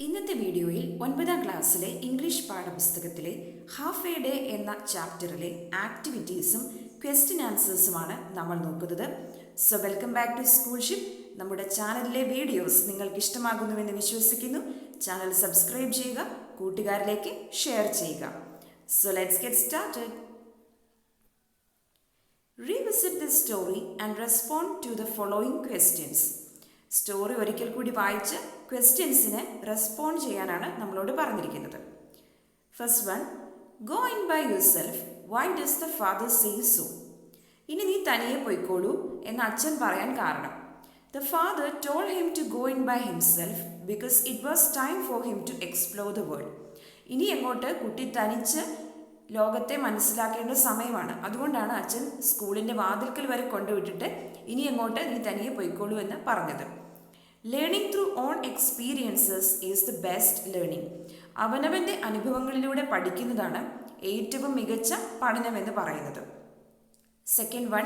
ഇന്നത്തെ വീഡിയോയിൽ 9ാം ക്ലാസ്സിലെ ഇംഗ്ലീഷ് പാഠപുസ്തകത്തിലെ ഹാഫ് എ ഡേ എന്ന ചാപ്റ്ററിലെ ആക്ടിവിറ്റീസും ക്വസ്റ്റ്യൻ ആൻസേഴ്സുമാണ് നമ്മൾ നോക്കുന്നത്. So welcome back to school ship. നമ്മുടെ ചാനലിലെ വീഡിയോസ് നിങ്ങൾക്ക് ഇഷ്ടമാകുന്നുവെന്ന് വിശ്വസിക്കുന്നു. ചാനൽ സബ്സ്ക്രൈബ് ചെയ്യുക, കൂട്ടുകാരിലേക്ക് ഷെയർ ചെയ്യുക. So let's get started. Revisit the story and respond to the following questions. Story ഒരിക്കൽ കൂടി വായിച്ച് ക്വസ്റ്റ്യൻസിന് റെസ്പോണ്ട് ചെയ്യാനാണ് നമ്മളോട് പറഞ്ഞിരിക്കുന്നത്. First one, go in by yourself, why does the father say so? ഇനി നീ തനിയെ പോയിക്കോളൂ എന്ന് അച്ഛൻ പറയാൻ കാരണം. The father told him to go in by himself because it was time for him to explore the world. ഇനി എങ്ങോട്ട് കുട്ടി തനിച്ച് ലോകത്തെ മനസ്സിലാക്കേണ്ട സമയമാണ്. അതുകൊണ്ടാണ് അച്ഛൻ സ്കൂളിൻ്റെ വാതിൽക്കൽ വരെ കൊണ്ടുവിട്ടിട്ട് ഇനി എങ്ങോട്ട് നീ തനിയെ പോയിക്കോളൂ എന്ന് പറഞ്ഞത്. Learning through on experiences is the best learning. അവനവൻ്റെ അനുഭവങ്ങളിലൂടെ പഠിക്കുന്നതാണ് ഏറ്റവും മികച്ച പഠനമെന്ന് പറയുന്നത്. Second one,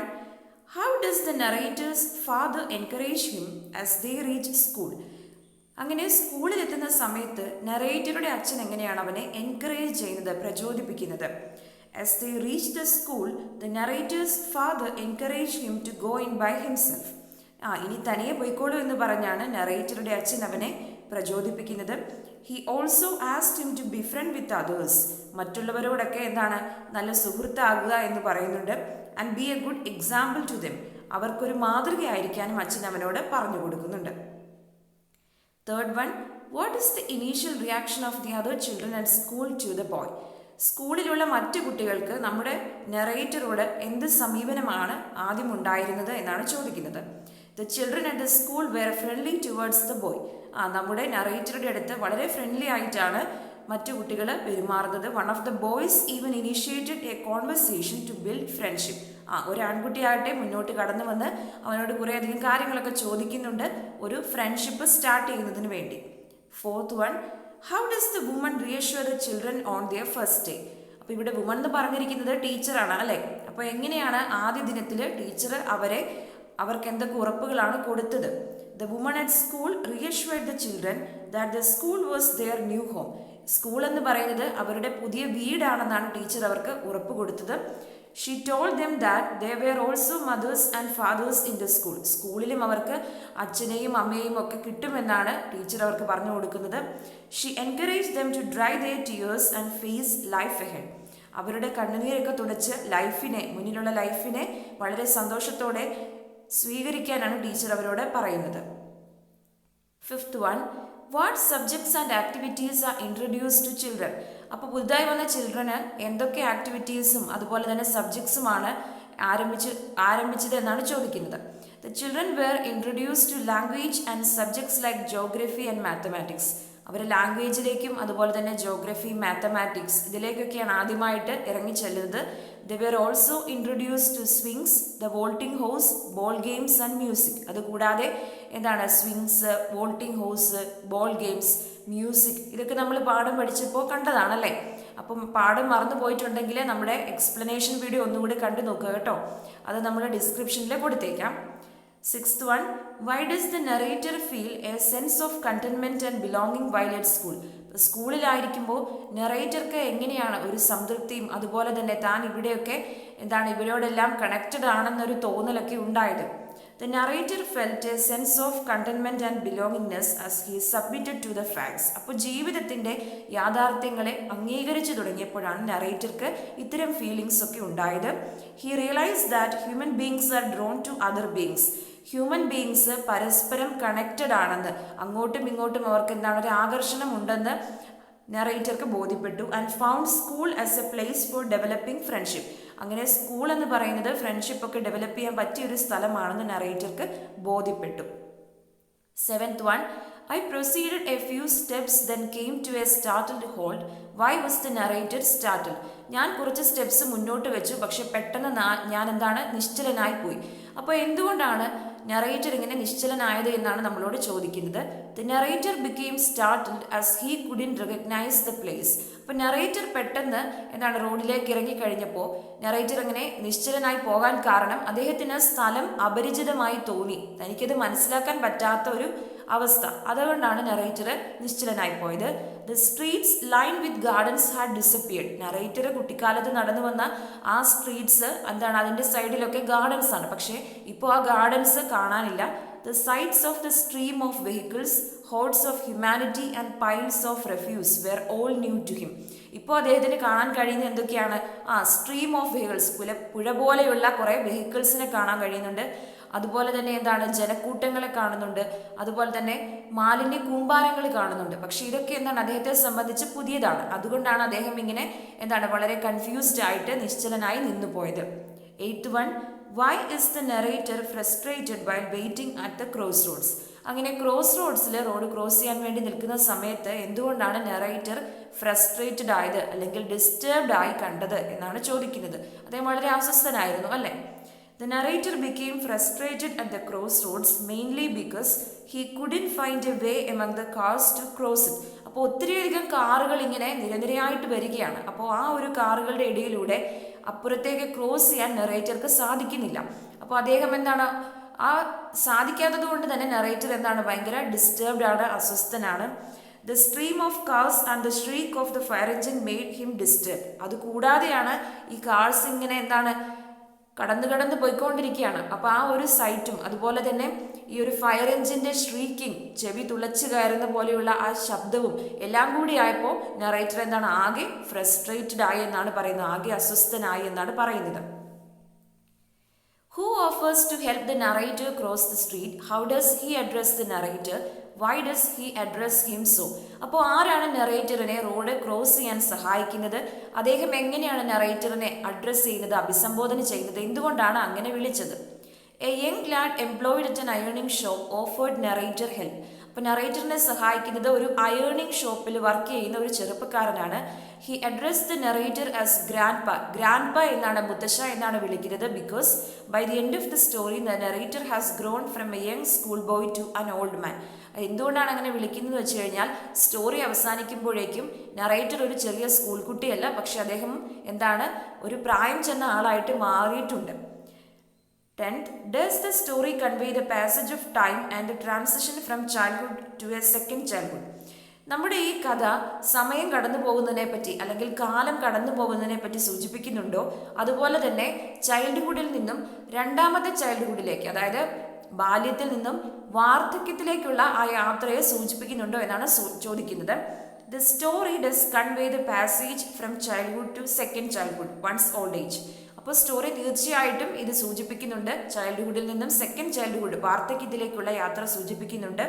how does the narrator's father encourage him as they reach school? അങ്ങനെ സ്കൂളിലെത്തുന്ന സമയത്ത് നറേറ്ററുടെ അച്ഛൻ എങ്ങനെയാണ് അവനെ എൻകറേജ് ചെയ്യുന്നത്, പ്രചോദിപ്പിക്കുന്നത്? As they reach the school the narrator's father encourage him to go in by himself. ഇനി തനിയെ പോയിക്കോളൂ എന്ന് പറഞ്ഞാണ് നറേറ്ററുടെ അച്ഛൻ അവനെ പ്രചോദിപ്പിക്കുന്നത്. He also asked him to be friend with others. മറ്റുള്ളവരോടൊക്കെ എന്താണ്, നല്ല സുഹൃത്താകുക എന്ന് പറയുന്നുണ്ട്. And be a good example to them. അവർക്കൊരു മാതൃകയായിരിക്കാനും അച്ഛൻ അവനോട് പറഞ്ഞു കൊടുക്കുന്നുണ്ട്. Third one, what is the initial reaction of the other children at school to the boy? സ്കൂളിലുള്ള മറ്റു കുട്ടികൾക്ക് നമ്മുടെ നെറേറ്ററോട് എന്ത് സമീപനമാണ് ആദ്യം ഉണ്ടായിരുന്നത് എന്നാണ് ചോദിക്കുന്നത്. The children at the school were friendly towards the boy. നമ്മുടെ നറേറ്ററുടെ അടുത്ത് വളരെ ഫ്രണ്ട്ലി ആയിട്ടാണ് മറ്റു കുട്ടികൾ പെരുമാറുന്നത്. One of the boys even initiated a conversation to build friendship. ഒരു ആൺകുട്ടിയാകട്ടെ മുന്നോട്ട് കടന്നു വന്ന് അവനോട് കുറേയധികം കാര്യങ്ങളൊക്കെ ചോദിക്കുന്നുണ്ട്, ഒരു ഫ്രണ്ട്ഷിപ്പ് സ്റ്റാർട്ട് ചെയ്യുന്നതിന് വേണ്ടി. Fourth one, how does the woman reassure the children on their first day? അപ്പോൾ ഇവിടെ വുമൺ എന്ന് പറഞ്ഞിരിക്കുന്നത് ടീച്ചറാണ് അല്ലേ? അപ്പോൾ എങ്ങനെയാണ് ആദ്യ ദിനത്തിൽ ടീച്ചർ അവർക്ക് എന്തൊക്കെ ഉറപ്പുകളാണ് കൊടുത്തത്? The woman at school reassured the children that the school was their new home. School എന്ന് പറയുന്നത് അവരുടെ പുതിയ വീടാണെന്നാണ് ടീച്ചർ അവർക്ക് ഉറപ്പ് കൊടുത്തത്. She told them that there were also mothers and fathers in the school. സ്കൂളിലും അവർക്ക് അച്ഛനെയും അമ്മയെയും ഒക്കെ കിട്ടുമെന്നാണ് ടീച്ചർ അവർക്ക് പറഞ്ഞു കൊടുക്കുന്നത്. She encouraged them to dry their tears and face life ahead. അവരുടെ കണ്ണുനീരൊക്കെ തുടച്ച് മുന്നിലുള്ള ലൈഫിനെ വളരെ സന്തോഷത്തോടെ സ്വീകരിക്കാനാണ് ടീച്ചർ അവരോട് പറയുന്നത്. Fifth one, what subjects and activities are introduced to children? അപ്പോൾ പുതുതായി വന്ന ചിൽഡ്രന് എന്തൊക്കെ ആക്ടിവിറ്റീസും അതുപോലെ തന്നെ സബ്ജക്ട്സുമാണ് ആരംഭിച്ചത് എന്നാണ് ചോദിക്കുന്നത്. The children were introduced to language and subjects like geography and mathematics. അവർ ലാംഗ്വേജിലേക്കും അതുപോലെ തന്നെ ജോഗ്രഫി, മാത്തമാറ്റിക്സ് ഇതിലേക്കൊക്കെയാണ് ആദ്യമായിട്ട് ഇറങ്ങിച്ചെല്ലുന്നത്. They were also introduced to swings, the vaulting horse, ball games and music. അതുകൂടാതെ എന്താണ് swings, vaulting horse, ball games, music ഇതൊക്കെ നമ്മൾ പാഠം പഠിച്ചപ്പോൾ കണ്ടതാണല്ലേ. അപ്പം പാഠം മറന്നു പോയിട്ടുണ്ടെങ്കിൽ നമ്മുടെ എക്സ്പ്ലനേഷൻ വീഡിയോ ഒന്നുകൂടി കണ്ടു നോക്കുക കേട്ടോ. അത് നമ്മൾ ഡിസ്ക്രിപ്ഷനിൽ കൊടുത്തേക്കാം. Sixth one, why does the narrator feel a sense of contentment and belonging while at school? സ്കൂളിലായിരിക്കുമ്പോൾ നെറേറ്റർക്ക് എങ്ങനെയാണ് ഒരു സംതൃപ്തിയും അതുപോലെ തന്നെ താൻ ഇവിടെയൊക്കെ ഇവരോടെല്ലാം കണക്റ്റഡ് ആണെന്നൊരു തോന്നലൊക്കെ ഉണ്ടായത്? The narrator felt a sense of contentment and belongingness as he submitted to the facts. അപ്പോൾ ജീവിതത്തിൻ്റെ യാഥാർത്ഥ്യങ്ങളെ അംഗീകരിച്ചു തുടങ്ങിയപ്പോഴാണ് നറേറ്റർക്ക് ഇത്തരം ഫീലിങ്സ് ഒക്കെ ഉണ്ടായത്. He realized that human beings are drawn to other beings. Human beings പരസ്പരം കണക്റ്റഡ് ആണെന്ന്, അങ്ങോട്ടും ഇങ്ങോട്ടും അവർക്ക് ഒരു ആകർഷണം ഉണ്ടെന്ന് നറേറ്റർക്ക് ബോധ്യപ്പെട്ടു. And found school as A place for developing friendship. അങ്ങനെ സ്കൂൾ എന്ന് പറയുന്നത് ഫ്രണ്ട്ഷിപ്പ് ഒക്കെ ഡെവലപ്പ് ചെയ്യാൻ പറ്റിയൊരു സ്ഥലമാണെന്ന് നറേറ്റർക്ക് ബോധ്യപ്പെട്ടു. Seventh one, I proceeded a few steps then came to a startled halt. Why was the narrator startled? ഞാൻ കുറച്ച് സ്റ്റെപ്സ് മുന്നോട്ട് വെച്ചു, പക്ഷെ പെട്ടെന്ന് ഞാൻ നിശ്ചലനായി പോയി. അപ്പോൾ എന്തുകൊണ്ടാണ് നറേറ്റർ ഇങ്ങനെ നിശ്ചലനായത് എന്നാണ് നമ്മളോട് ചോദിക്കുന്നത്. The narrator became startled as he couldn't recognize the place. അപ്പോൾ നറേറ്റർ പെട്ടെന്ന് റോഡിലേക്ക് ഇറങ്ങിക്കഴിഞ്ഞപ്പോൾ നറേറ്റർ അങ്ങനെ നിശ്ചലനായി പോകാൻ കാരണം അദ്ദേഹത്തിന് സ്ഥലം അപരിചിതമായി തോന്നി. തനിക്കത് മനസ്സിലാക്കാൻ പറ്റാത്ത ഒരു അവസ്ഥ. അതുകൊണ്ടാണ് നറേറ്റർ നിശ്ചലനായി പോയത്. The streets line with gardens had disappeared. Narrator കുട്ടിക്കാലത്ത് നടന്നു വന്ന ആ സ്ട്രീറ്റ്സ് എന്താണ്, അതിൻ്റെ സൈഡിലൊക്കെ ഗാർഡൻസ് ആണ്. പക്ഷേ ഇപ്പോൾ ആ ഗാർഡൻസ് കാണാനില്ല. The sights of the stream of vehicles, hordes of humanity and piles of refuse were all new to him. ഇപ്പോൾ അദ്ദേഹത്തിന് കാണാൻ കഴിയുന്ന എന്തൊക്കെയാണ്? സ്ട്രീം ഓഫ് വെഹിക്കിൾസ്, പുഴ പോലെയുള്ള കുറേ വെഹിക്കിൾസിനെ കാണാൻ കഴിയുന്നുണ്ട്. അതുപോലെ തന്നെ എന്താണ്, ജനക്കൂട്ടങ്ങളെ കാണുന്നുണ്ട്. അതുപോലെ തന്നെ മാലിന്യ കൂമ്പാരങ്ങൾ കാണുന്നുണ്ട്. പക്ഷേ ഇതൊക്കെ എന്താണ്, അദ്ദേഹത്തെ സംബന്ധിച്ച് പുതിയതാണ്. അതുകൊണ്ടാണ് അദ്ദേഹം ഇങ്ങനെ എന്താണ്, വളരെ കൺഫ്യൂസ്ഡ് ആയിട്ട് നിശ്ചലനായി നിന്നുപോയത്. 8th one, why is the narrator frustrated while waiting at the crossroads? അങ്ങനെ ക്രോസ് റോഡ്സിൽ റോഡ് ക്രോസ് ചെയ്യാൻ വേണ്ടി നിൽക്കുന്ന സമയത്ത് എന്തുകൊണ്ടാണ് നറേറ്റർ ഫ്രസ്ട്രേറ്റഡ് ആയത് അല്ലെങ്കിൽ ഡിസ്റ്റർബ്ഡ് ആയി കണ്ടത് എന്നാണ് ചോദിക്കുന്നത്. അദ്ദേഹം വളരെ അസ്വസ്ഥനായിരുന്നു അല്ലേ? The narrator became frustrated at the crossroads mainly because he couldn't find a way among the cars to cross it. അപ്പോൾ ഒത്തിരിയധികം കാറുകൾ ഇങ്ങനെ നിരനിരയായിട്ട് വരികയാണ്. അപ്പോൾ ആ ഒരു കാറുകളുടെ ഇടയിലൂടെ അപ്പുറത്തേക്ക് ക്രോസ് ചെയ്യാൻ നറേറ്റർക്ക് സാധിക്കുന്നില്ല. അപ്പോൾ അദ്ദേഹം എന്താണ്, ആ സാധിക്കാത്തത് കൊണ്ട് തന്നെ നറേറ്റർ എന്താണ്, ഭയങ്കര ഡിസ്റ്റർബ്ഡ് ആണ്, അസ്വസ്ഥനാണ്. The stream of cars and the shriek of the fire engine made him disturbed. അതുകൂടാതെയാണ് ഈ കാർസ് ഇങ്ങനെ എന്താണ് കടന്നു പോയിക്കൊണ്ടിരിക്കുകയാണ്. അപ്പോൾ ആ ഒരു സൈറ്റും അതുപോലെ തന്നെ ഈ ഒരു ഫയർ എഞ്ചിൻ്റെ ഷ്രീക്കിംഗ്, ചെവി തുളച്ചു കയറുന്ന പോലെയുള്ള ആ ശബ്ദവും എല്ലാം കൂടി ആയപ്പോൾ നറേറ്റർ എന്താണ്, ആകെ ഫ്രസ്ട്രേറ്റഡ് ആയി എന്നാണ് പറയുന്നത്, ആകെ അസ്വസ്ഥനായി എന്നാണ് പറയുന്നത്. Who offers to help the narrator cross the street? How does he address the narrator? Why does he address him so? അപ്പോൾ ആരാണ് നറേറ്ററിനെ റോഡ് ക്രോസ് ചെയ്യാൻ സഹായിക്കുന്നത്? അദ്ദേഹം എങ്ങനെയാണ് നറേറ്ററിനെ അഡ്രസ്സ് ചെയ്യുന്നത്, അഭിസംബോധന ചെയ്യുന്നത്? എന്തുകൊണ്ടാണ് അങ്ങനെ വിളിച്ചത്? A young lad employed at an ironing shop offered narrator help. അപ്പോൾ നറേറ്ററിനെ സഹായിക്കുന്നത് ഒരു അയേണിംഗ് ഷോപ്പിൽ വർക്ക് ചെയ്യുന്ന ഒരു ചെറുപ്പക്കാരനാണ്. He addressed the narrator as grandpa. Grandpa എന്നാണ്, മുത്തശ്ശ എന്നാണ് വിളിക്കുന്നത്. Because by the end of the story the narrator has grown from a young school boy to an old man. എന്തുകൊണ്ടാണ് അങ്ങനെ വിളിക്കുന്നത് വെച്ച് കഴിഞ്ഞാൽ സ്റ്റോറി അവസാനിക്കുമ്പോഴേക്കും നറേറ്റർ ഒരു ചെറിയ സ്കൂൾ കുട്ടിയല്ല, പക്ഷെ അദ്ദേഹം എന്താണ്, ഒരു പ്രായം ചെന്ന ആളായിട്ട് മാറിയിട്ടുണ്ട്. 10th, does the story convey the passage of time and the transition from childhood to a second childhood? നമ്മുടെ ഈ കഥ സമയം കടന്നു പോകുന്നതിനെ പറ്റി അല്ലെങ്കിൽ കാലം കടന്നു പോകുന്നതിനെ പറ്റി സൂചിപ്പിക്കുന്നുണ്ടോ? അതുപോലെ തന്നെ ചൈൽഡ്ഹുഡിൽ നിന്നും രണ്ടാമത്തെ ചൈൽഡ്ഹുഡിലേക്ക്, അതായത് ബാല്യത്തിൽ നിന്നും വാർദ്ധക്യത്തിലേക്കുള്ള ആ യാത്രയെ സൂചിപ്പിക്കുന്നുണ്ടോ എന്നാണ് ചോദിക്കുന്നത്. The story does convey the passage from childhood to second childhood, one's old age. അപ്പോൾ സ്റ്റോറി തീർച്ചയായിട്ടും ഇത് സൂചിപ്പിക്കുന്നുണ്ട്, ചൈൽഡ്ഹുഡിൽ നിന്നും സെക്കൻഡ് ചൈൽഡ്ഹുഡ്, വാർദ്ധക്യത്തിലേക്കുള്ള യാത്ര സൂചിപ്പിക്കുന്നുണ്ട്.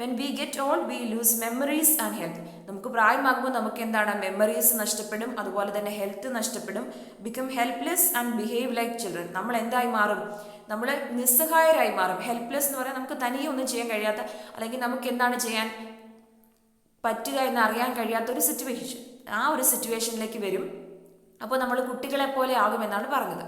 When we get old V loose memories and health. നമുക്ക് പ്രായമാകുമ്പോൾ നമുക്ക് എന്താണ്, മെമ്മറീസ് നഷ്ടപ്പെടും, അതുപോലെ തന്നെ ഹെൽത്ത് നഷ്ടപ്പെടും. Become helpless and behave like children. നമ്മൾ എന്തായി മാറും, നമ്മൾ നിസ്സഹായരായി മാറും. ഹെൽപ്ലെസ് എന്ന് പറയാൻ നമുക്ക് തനിയെ ഒന്നും ചെയ്യാൻ കഴിയാത്ത, അല്ലെങ്കിൽ നമുക്ക് എന്താണ് ചെയ്യാൻ പറ്റുക എന്ന് അറിയാൻ കഴിയാത്ത ഒരു സിറ്റുവേഷൻ, ആ ഒരു സിറ്റുവേഷനിലേക്ക് വരും. അപ്പോൾ നമ്മൾ കുട്ടികളെ പോലെ ആകുമെന്നാണ് പറഞ്ഞത്.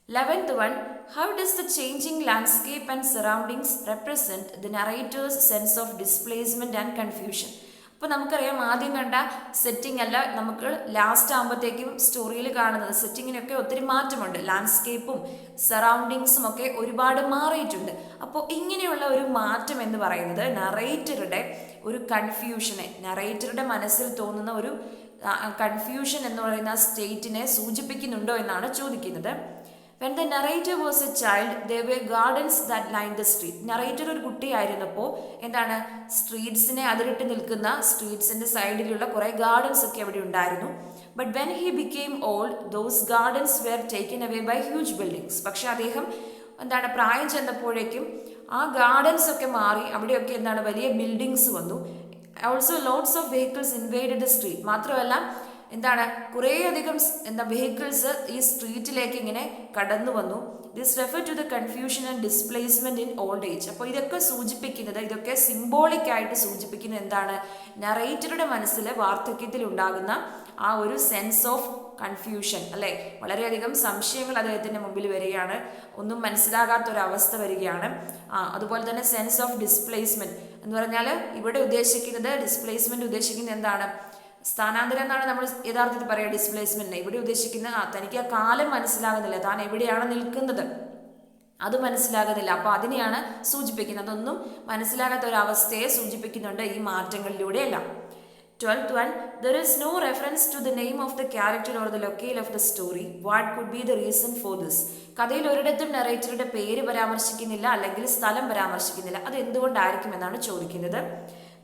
11th one, how does the changing landscape and surroundings represent the narrator's sense of displacement and confusion? അപ്പോൾ നമുക്കറിയാം, ആദ്യം കണ്ട സെറ്റിംഗ് അല്ല നമുക്ക് ലാസ്റ്റ് ആകുമ്പോഴത്തേക്കും സ്റ്റോറിയിൽ കാണുന്നത്. സെറ്റിങ്ങിനൊക്കെ ഒത്തിരി മാറ്റമുണ്ട്, ലാൻഡ്സ്കേപ്പും സറൗണ്ടിങ്സും ഒക്കെ ഒരുപാട് മാറിയിട്ടുണ്ട്. അപ്പോൾ ഇങ്ങനെയുള്ള ഒരു മാറ്റം എന്ന് പറയുന്നത് നറേറ്ററുടെ ഒരു കൺഫ്യൂഷനെ, നറേറ്ററുടെ മനസ്സിൽ തോന്നുന്ന ഒരു കൺഫ്യൂഷൻ എന്ന് പറയുന്ന സ്റ്റേറ്റിനെ സൂചിപ്പിക്കുന്നുണ്ടോ എന്നാണ് ചോദിക്കുന്നത്. When the narrator was a child, there were gardens that lined the street. Narrator ഒരു കുട്ടിയായിരുന്നപ്പോൾ എന്താണ്, സ്ട്രീറ്റ്സിനെ അതിരിട്ട് നിൽക്കുന്ന സ്ട്രീറ്റ്സിൻ്റെ സൈഡിലുള്ള കുറേ ഗാർഡൻസ് ഒക്കെ അവിടെ ഉണ്ടായിരുന്നു. But when he became old, those gardens were taken away by huge buildings. പക്ഷെ അദ്ദേഹം എന്താണ്, പ്രായം ചെന്നപ്പോഴേക്കും ആ ഗാർഡൻസ് ഒക്കെ മാറി, അവിടെയൊക്കെ എന്താണ്, വലിയ ബിൽഡിങ്സ് വന്നു. Also lots of vehicles invaded the street. മാത്രമല്ല എന്താണ്, കുറേയധികം വെഹിക്കിൾസ് ഈ സ്ട്രീറ്റിലേക്ക് ഇങ്ങനെ കടന്നു വന്നു. This refer to the confusion and displacement in old age. അപ്പോൾ ഇതൊക്കെ സൂചിപ്പിക്കുന്നത്, ഇതൊക്കെ സിംബോളിക് ആയിട്ട് സൂചിപ്പിക്കുന്നത് എന്താണ്, നറേറ്ററുടെ മനസ്സിൽ വാർദ്ധക്യത്തിൽ ഉണ്ടാകുന്ന ആ ഒരു സെൻസ് ഓഫ് കൺഫ്യൂഷൻ അല്ലേ. വളരെയധികം സംശയങ്ങൾ അദ്ദേഹത്തിൻ്റെ മുമ്പിൽ വരികയാണ്, ഒന്നും മനസ്സിലാകാത്തൊരവസ്ഥ വരികയാണ്. അതുപോലെ തന്നെ സെൻസ് ഓഫ് ഡിസ്പ്ലേസ്മെന്റ് എന്ന് പറഞ്ഞാൽ ഇവിടെ ഉദ്ദേശിക്കുന്നത്, ഡിസ്പ്ലേസ്മെന്റ് ഉദ്ദേശിക്കുന്നത് എന്താണ്, സ്ഥാനാന്തരം എന്നാണ് നമ്മൾ യഥാർത്ഥത്തിൽ പറയുക ഡിസ്പ്ലേസ്മെന്റിനെ. ഇവിടെ ഉദ്ദേശിക്കുന്ന തനിക്ക് ആ കാലം മനസ്സിലാകുന്നില്ല, താൻ എവിടെയാണ് നിൽക്കുന്നത്. അത് മനസ്സിലാകുന്നില്ല. അപ്പോൾ അതിനെയാണ് സൂചിപ്പിക്കുന്നത്. അതൊന്നും മനസ്സിലാകാത്ത ഒരു അവസ്ഥയെ സൂചിപ്പിക്കുന്നുണ്ട് ഈ മാറ്റങ്ങളിലൂടെയെല്ലാം. 12th one, there is no reference to the name of the character or the locale of the story. What could be the reason for this? കഥയിൽ ഒരിടത്തും നെറേറ്ററുടെ പേര് പരാമർശിക്കുന്നില്ല, അല്ലെങ്കിൽ സ്ഥലം പരാമർശിക്കുന്നില്ല. അത് എന്തുകൊണ്ടായിരിക്കും എന്നാണ് ചോദിക്കുന്നത്.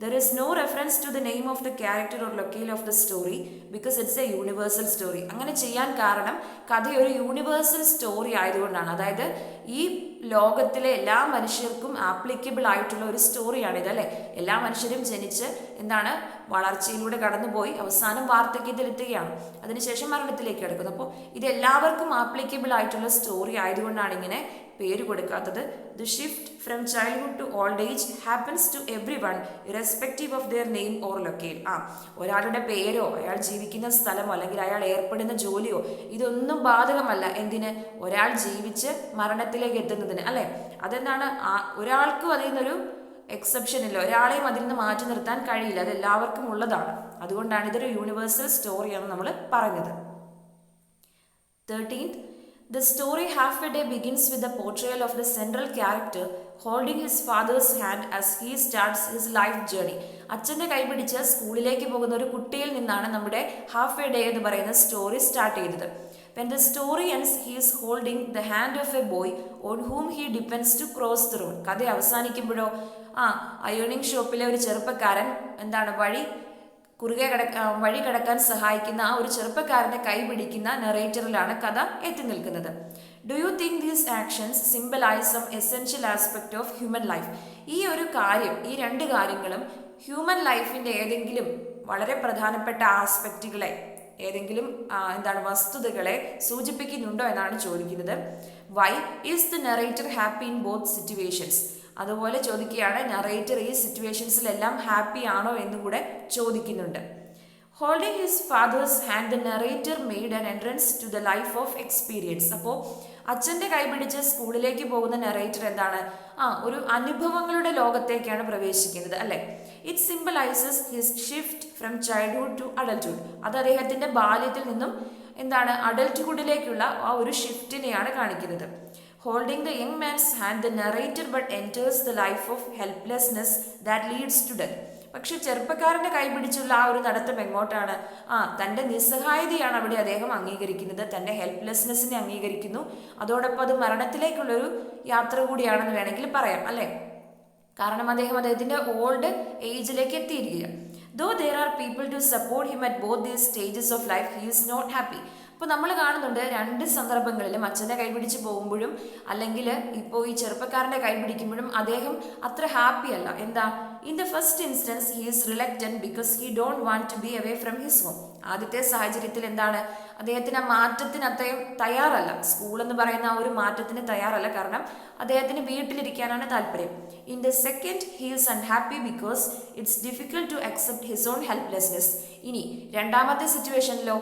There is no reference to the name of the character or locale of the story because it's a universal story. അങ്ങനെ ചെയ്യാൻ കാരണം കഥ ഒരു യൂണിവേഴ്സൽ സ്റ്റോറി ആയതുകൊണ്ടാണ്. അതായത് ഈ ലോകത്തിലെ എല്ലാ മനുഷ്യർക്കും ആപ്ലിക്കബിൾ ആയിട്ടുള്ള ഒരു സ്റ്റോറിയാണിത്, അല്ലേ? എല്ലാ മനുഷ്യരും ജനിച്ച് വളർച്ചയിലൂടെ കടന്നുപോയി അവസാനം വാർദ്ധക്യത്തിലെത്തുകയാണ്, അതിനുശേഷം മരണത്തിലേക്ക് കിടക്കുന്നു. അപ്പോൾ ഇത് എല്ലാവർക്കും ആപ്ലിക്കബിൾ ആയിട്ടുള്ള സ്റ്റോറി ആയതുകൊണ്ടാണ് ഇങ്ങനെ പേര് കൊടുക്കാത്തത്. The shift from childhood to old age happens to everyone irrespective of their name or locale. ഒരാളുടെ പേരോ അയാൾ ജീവിക്കുന്ന സ്ഥലമോ അല്ലെങ്കിൽ അയാൾ ഏർപ്പെടുന്ന ജോലിയോ ഇതൊന്നും ബാധകമല്ല. എന്തിന്? ഒരാൾ ജീവിച്ച് മരണത്തിലേക്ക് എത്തുന്നതിന്, അല്ലേ? അതെന്താണ്? ഒരാൾക്കും അതിൽ നിന്നൊരു എക്സെപ്ഷൻ ഇല്ല, ഒരാളെയും അതിൽ നിന്ന് മാറ്റി നിർത്താൻ കഴിയില്ല. അത് എല്ലാവർക്കും ഉള്ളതാണ്. അതുകൊണ്ടാണ് ഇതൊരു യൂണിവേഴ്സൽ സ്റ്റോറിയാണ് നമ്മൾ പറഞ്ഞത്. 13th, the story Half a Day begins with the portrayal of the central character holding his father's hand as he starts his life journey. അച്ഛൻ്റെ കൈപിടിച്ച് സ്കൂളിലേക്ക് പോകുന്ന ഒരു കുട്ടിയിൽ നിന്നാണ് നമ്മുടെ ഹാഫ് എ ഡേ എന്ന് പറയുന്ന സ്റ്റോറി സ്റ്റാർട്ട് ചെയ്തത്. When the story ends, he is holding the hand of a boy on whom he depends to cross the road. കഥ അവസാനിക്കുമ്പോഴോ അയേണിംഗ് ഷോപ്പിലെ ഒരു ചെറുപ്പക്കാരൻ വഴി കടക്കാൻ സഹായിക്കുന്ന ആ ഒരു ചെറുപ്പക്കാരനെ കൈപിടിക്കുന്ന നെറേറ്ററിലാണ് കഥ എത്തി നിൽക്കുന്നത്. Do you think these actions symbolise some essential aspect of human life? ഈ രണ്ട് കാര്യങ്ങളും ഹ്യൂമൻ ലൈഫിൻ്റെ ഏതെങ്കിലും വളരെ പ്രധാനപ്പെട്ട ആസ്പെക്റ്റുകളെ, ഏതെങ്കിലും വസ്തുതകളെ സൂചിപ്പിക്കുന്നുണ്ടോ എന്നാണ് ചോദിക്കുന്നത്. Why is the narrator happy in both situations? അതുപോലെ ചോദിക്കുകയാണ്, നറേറ്റർ ഈ സിറ്റുവേഷൻസിലെല്ലാം ഹാപ്പി ആണോ എന്നും കൂടെ ചോദിക്കുന്നുണ്ട്. Holding his father's hand, the narrator made an entrance to the life of experience. അപ്പോൾ അച്ഛൻ്റെ കൈപിടിച്ച് സ്കൂളിലേക്ക് പോകുന്ന നറേറ്റർ ഒരു അനുഭവങ്ങളുടെ ലോകത്തേക്കാണ് പ്രവേശിക്കുന്നത്, അല്ലേ? It symbolises his shift from childhood to adulthood. അത് അദ്ദേഹത്തിൻ്റെ ബാല്യത്തിൽ നിന്നും അഡൽട്ട്ഹുഡിലേക്കുള്ള ആ ഒരു ഷിഫ്റ്റിനെയാണ് കാണിക്കുന്നത്. Holding the young man's hand, the narrator but enters the life of helplessness that leads to death. പക്ഷെ ചെറുപ്പക്കാരൻ്റെ കൈപിടിച്ചുള്ള ആ ഒരു നടത്തം എങ്ങോട്ടാണ്? തൻ്റെ നിസ്സഹായതയാണ് അവിടെ അദ്ദേഹം അംഗീകരിക്കുന്നത്, തൻ്റെ ഹെൽപ്ലെസ്നെസ്സിനെ അംഗീകരിക്കുന്നു. അതോടൊപ്പം അത് മരണത്തിലേക്കുള്ളൊരു യാത്ര കൂടിയാണെന്ന് വേണമെങ്കിൽ പറയാം, അല്ലേ? കാരണം അദ്ദേഹത്തിൻ്റെ old ഏജിലേക്ക് എത്തിയിരിക്കുക. Though there are people to support him at both these stages of life, he is not happy. അപ്പോൾ നമ്മൾ കാണുന്നുണ്ട് രണ്ട് സന്ദർഭങ്ങളിലും അച്ഛൻ്റെ കൈപിടിച്ച് പോകുമ്പോഴും അല്ലെങ്കിൽ ഇപ്പോൾ ഈ ചെറുപ്പക്കാരൻ്റെ കൈപിടിക്കുമ്പോഴും അദ്ദേഹം അത്ര ഹാപ്പി അല്ല. In the first instance he is reluctant because he don't want to be away from his home. ആദ്യത്തെ സാഹചര്യത്തിൽ അദ്ദേഹത്തിന് ആ മാറ്റത്തിന് അത്രയും തയ്യാറല്ല, സ്കൂളെന്ന് പറയുന്ന ആ ഒരു മാറ്റത്തിന് തയ്യാറല്ല, കാരണം അദ്ദേഹത്തിന് വീട്ടിലിരിക്കാനാണ് താല്പര്യം. In the second he is unhappy because it's difficult to accept his own helplessness. ഇനി രണ്ടാമത്തെ സിറ്റുവേഷനിലോ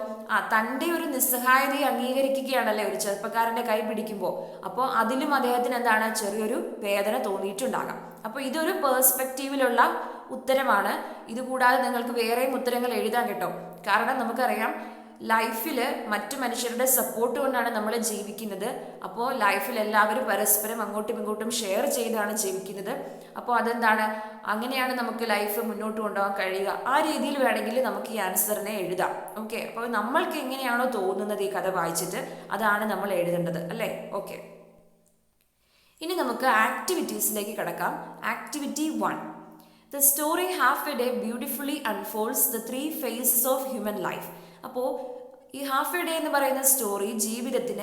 തൻ്റെ ഒരു നിസ്സഹായതയെ അംഗീകരിക്കുകയാണല്ലേ ഒരു ചെറുപ്പക്കാരൻ്റെ കൈ പിടിക്കുമ്പോൾ. അപ്പോൾ അതിലും അദ്ദേഹത്തിന് ചെറിയൊരു വേദന തോന്നിയിട്ടുണ്ടാകാം. അപ്പോൾ ഇതൊരു പേഴ്സ്പെക്റ്റീവിലുള്ള ഉത്തരമാണ്. ഇതുകൂടാതെ നിങ്ങൾക്ക് വേറെയും ഉത്തരങ്ങൾ എഴുതാൻ കേട്ടോ. കാരണം നമുക്കറിയാം ലൈഫിൽ മറ്റു മനുഷ്യരുടെ സപ്പോർട്ട് കൊണ്ടാണ് നമ്മൾ ജീവിക്കുന്നത്. അപ്പോൾ ലൈഫിൽ എല്ലാവരും പരസ്പരം അങ്ങോട്ടും ഇങ്ങോട്ടും ഷെയർ ചെയ്താണ് ജീവിക്കുന്നത്. അപ്പോൾ അങ്ങനെയാണ് നമുക്ക് ലൈഫ് മുന്നോട്ട് കൊണ്ടുപോകാൻ കഴിയുക. ആ രീതിയിൽ വേണമെങ്കിൽ നമുക്ക് ഈ ആൻസറിനെ എഴുതാം. ഓക്കെ, അപ്പോൾ നമ്മൾക്ക് എങ്ങനെയാണോ തോന്നുന്നത് ഈ കഥ വായിച്ചിട്ട് അതാണ് നമ്മൾ എഴുതേണ്ടത്, അല്ലേ? ഓക്കെ, ഇനി നമുക്ക് ആക്ടിവിറ്റീസിലേക്ക് കടക്കാം. Activity 1. The story Half a Day beautifully unfolds the 3 phases of human life. അപ്പോൾ ഈ ഹാഫ് എ ഡേ എന്ന് പറയുന്ന സ്റ്റോറി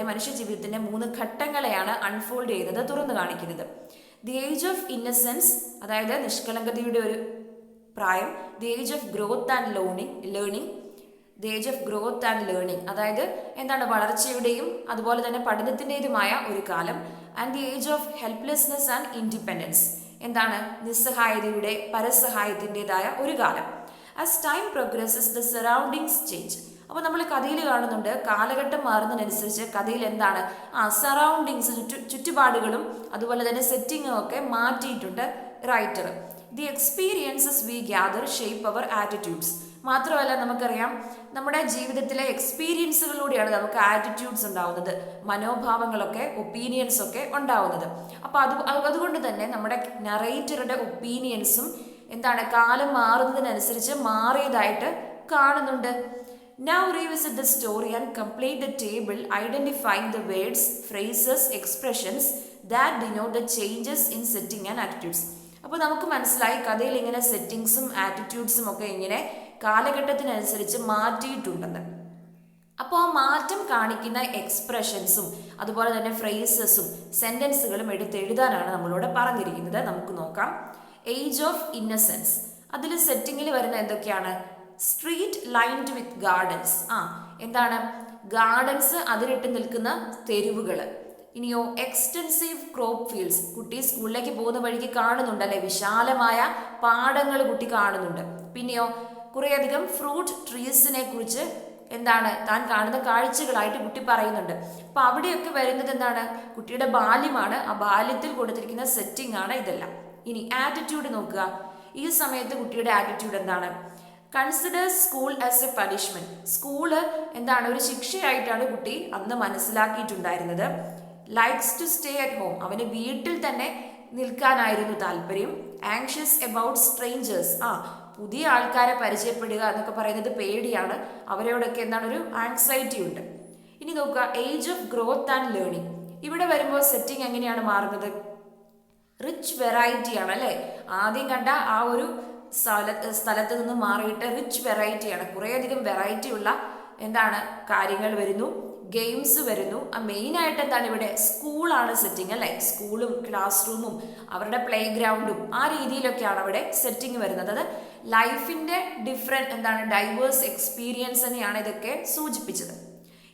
മനുഷ്യ ജീവിതത്തിൻ്റെ 3 ഘട്ടങ്ങളെയാണ് അൺഫോൾഡ് ചെയ്യുന്നത്, തുറന്നു കാണിക്കുന്നത്. ദി ഏജ് ഓഫ് ഇന്നസെൻസ്, അതായത് നിഷ്കളങ്കതയുടെ ഒരു പ്രായം. The age of growth and learning. The age of growth and learning, അതായത് വളർച്ചയുടെയും അതുപോലെ തന്നെ പഠനത്തിൻ്റെതുമായ ഒരു കാലം. And the age of helplessness and independence, നിസ്സഹായതയുടെ പരസഹായത്തിൻ്റെതായ ഒരു കാലം. As time progresses the surroundings change. അപ്പോൾ നമ്മൾ കഥയിൽ കാണുന്നുണ്ട് കാലഘട്ടം മാറുന്നതിനനുസരിച്ച് കഥയിൽ സറൗണ്ടിങ്സ്, ചുറ്റുപാടുകളും അതുപോലെ തന്നെ സെറ്റിങ്ങും ഒക്കെ മാറ്റിയിട്ടുണ്ട് writer. The experiences we gather shape our attitudes. മാത്രമല്ല നമുക്കറിയാം നമ്മുടെ ജീവിതത്തിലെ എക്സ്പീരിയൻസുകളിലൂടെയാണ് നമുക്ക് ആറ്റിറ്റ്യൂഡ്സ് ഉണ്ടാവുന്നത്, മനോഭാവങ്ങളൊക്കെ ഒപ്പീനിയൻസ് ഒക്കെ ഉണ്ടാവുന്നത്. അപ്പോൾ അതുകൊണ്ട് തന്നെ നമ്മുടെ നറേറ്ററുടെ ഒപ്പീനിയൻസും കാലം മാറുന്നതിനനുസരിച്ച് മാറിയതായിട്ട് കാണുന്നുണ്ട്. Now revisit the story and complete the table identifying the words, phrases, expressions that denote the changes in setting and attitudes. അപ്പോൾ നമുക്ക് മനസ്സിലായി കഥയിൽ ഇങ്ങനെ സെറ്റിങ്സും ആറ്റിറ്റ്യൂഡ്സും ഒക്കെ ഇങ്ങനെ കാലഘട്ടത്തിനനുസരിച്ച് മാറ്റിയിട്ടുണ്ടെന്ന്. അപ്പോൾ ആ മാറ്റം കാണിക്കുന്ന എക്സ്പ്രഷൻസും അതുപോലെ തന്നെ ഫ്രേസസും സെൻറ്റൻസുകളും എടുത്തെഴുതാനാണ് നമ്മളോട് പറഞ്ഞിരിക്കുന്നത്. നമുക്ക് നോക്കാം. ഏജ് ഓഫ് ഇന്നസെൻസ്, അതിൽ സെറ്റിങ്ങിൽ വരുന്ന എന്തൊക്കെയാണ്? സ്ട്രീറ്റ് ലൈൻഡ് വിത്ത് ഗാർഡൻസ്. ഗാർഡൻസ് അതിലിട്ട് നിൽക്കുന്ന തെരുവുകൾ. ഇനിയോ എക്സ്റ്റെൻസീവ് ക്രോപ്പ് ഫീൽഡ്സ്, കുട്ടി സ്കൂളിലേക്ക് പോകുന്ന വഴിക്ക് കാണുന്നുണ്ടല്ലേ, വിശാലമായ പാടങ്ങൾ കുട്ടി കാണുന്നുണ്ട്. പിന്നെയോ കുറേയധികം ഫ്രൂട്ട് ട്രീസിനെ കുറിച്ച് താൻ കാണുന്ന കാഴ്ചകളായിട്ട് കുട്ടി പറയുന്നുണ്ട്. അപ്പം അവിടെയൊക്കെ വരുന്നത് കുട്ടിയുടെ ബാല്യമാണ്. ആ ബാല്യത്തിൽ കൊടുത്തിരിക്കുന്ന സെറ്റിംഗ് ആണ് ഇതെല്ലാം. ഇനി ആറ്റിറ്റ്യൂഡ് നോക്കുക. ഈ സമയത്ത് കുട്ടിയുടെ ആറ്റിറ്റ്യൂഡ് എന്താണ്? Consider school as a punishment. School ഒരു ശിക്ഷയായിട്ടാണ് കുട്ടി അന്ന് മനസ്സിലാക്കിയിട്ടുണ്ടായിരുന്നത്. Likes to stay at home, അവന് വീട്ടിൽ തന്നെ നിൽക്കാനായിരുന്നു താല്പര്യം. ആങ്ഷ്യസ് അബൌട്ട് സ്ട്രേഞ്ചേഴ്സ്, പുതിയ ആൾക്കാരെ പരിചയപ്പെടുക എന്നൊക്കെ പറയുന്നത് പേടിയാണ്. അവരോടൊക്കെ ഒരു ആങ്സൈറ്റി ഉണ്ട്. ഇനി നോക്കുക, age of growth and learning. ഇവിടെ വരുമ്പോൾ സെറ്റിംഗ് എങ്ങനെയാണ് മാറുന്നത്? റിച്ച് വെറൈറ്റി ആണ് അല്ലേ. ആദ്യം കണ്ട ആ ഒരു സ്ഥലത്ത് നിന്ന് മാറിയിട്ട് റിച്ച് വെറൈറ്റിയാണ്. കുറേയധികം വെറൈറ്റി ഉള്ള കാര്യങ്ങൾ വരുന്നു, ഗെയിംസ് വരുന്നു. മെയിനായിട്ട് ഇവിടെ സ്കൂളാണ് സെറ്റിംഗ് അല്ലേ. സ്കൂളും ക്ലാസ് റൂമും അവരുടെ പ്ലേ ഗ്രൗണ്ടും ആ രീതിയിലൊക്കെയാണ് അവിടെ സെറ്റിംഗ് വരുന്നത്. അത് ലൈഫിൻ്റെ ഡൈവേഴ്സ് എക്സ്പീരിയൻസ് തന്നെയാണ് ഇതൊക്കെ സൂചിപ്പിച്ചത്.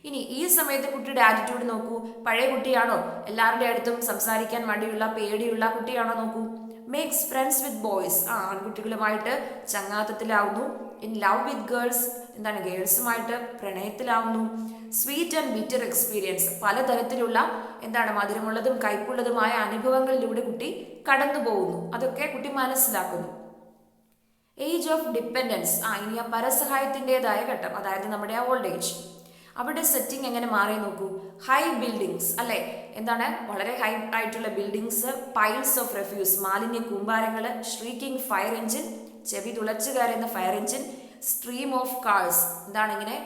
ഇനി ഈ സമയത്ത് കുട്ടിയുടെ ആറ്റിറ്റ്യൂഡ് നോക്കൂ. പഴയ കുട്ടിയാണോ? എല്ലാവരുടെ അടുത്തും സംസാരിക്കാൻ മടിയുള്ള പേടിയുള്ള കുട്ടിയാണോ? നോക്കൂ. മേക്സ് ഫ്രണ്ട്സ് വിത്ത് ബോയ്സ്, ആൺകുട്ടികളുമായിട്ട് ചങ്ങാത്തത്തിലാവുന്നു. ഇൻ ലവ് വിത്ത് ഗേൾസ്, ഗേൾസുമായിട്ട് പ്രണയത്തിലാവുന്നു. സ്വീറ്റ് ആൻഡ് ബിറ്റർ എക്സ്പീരിയൻസ്, പലതരത്തിലുള്ള മധുരമുള്ളതും കയ്പുള്ളതുമായ അനുഭവങ്ങളിലൂടെ കുട്ടി കടന്നു പോകുന്നു. അതൊക്കെ കുട്ടി മനസ്സിലാക്കുന്നു. ഏജ് ഓഫ് ഡിപ്പെൻഡൻസ്, ഇനി ആ പരസഹായത്തിൻ്റെതായ ഘട്ടം, അതായത് നമ്മുടെ ഓൾഡ് ഏജ്. അവിടെ സെറ്റിംഗ് എങ്ങനെ മാറി നോക്കൂ. ഹൈ ബിൽഡിങ്സ് അല്ലേ. വളരെ ഹൈ ആയിട്ടുള്ള ബിൽഡിങ്സ്. പൈൽസ് ഓഫ് റെഫ്യൂസ്, മാലിന്യ കൂമ്പാരങ്ങൾ. ഷ്രീക്കിംഗ് ഫയർ എഞ്ചിൻ, ചെവി തുളച്ചു കയറുന്ന fire engine. Stream of cars, ഇങ്ങനെ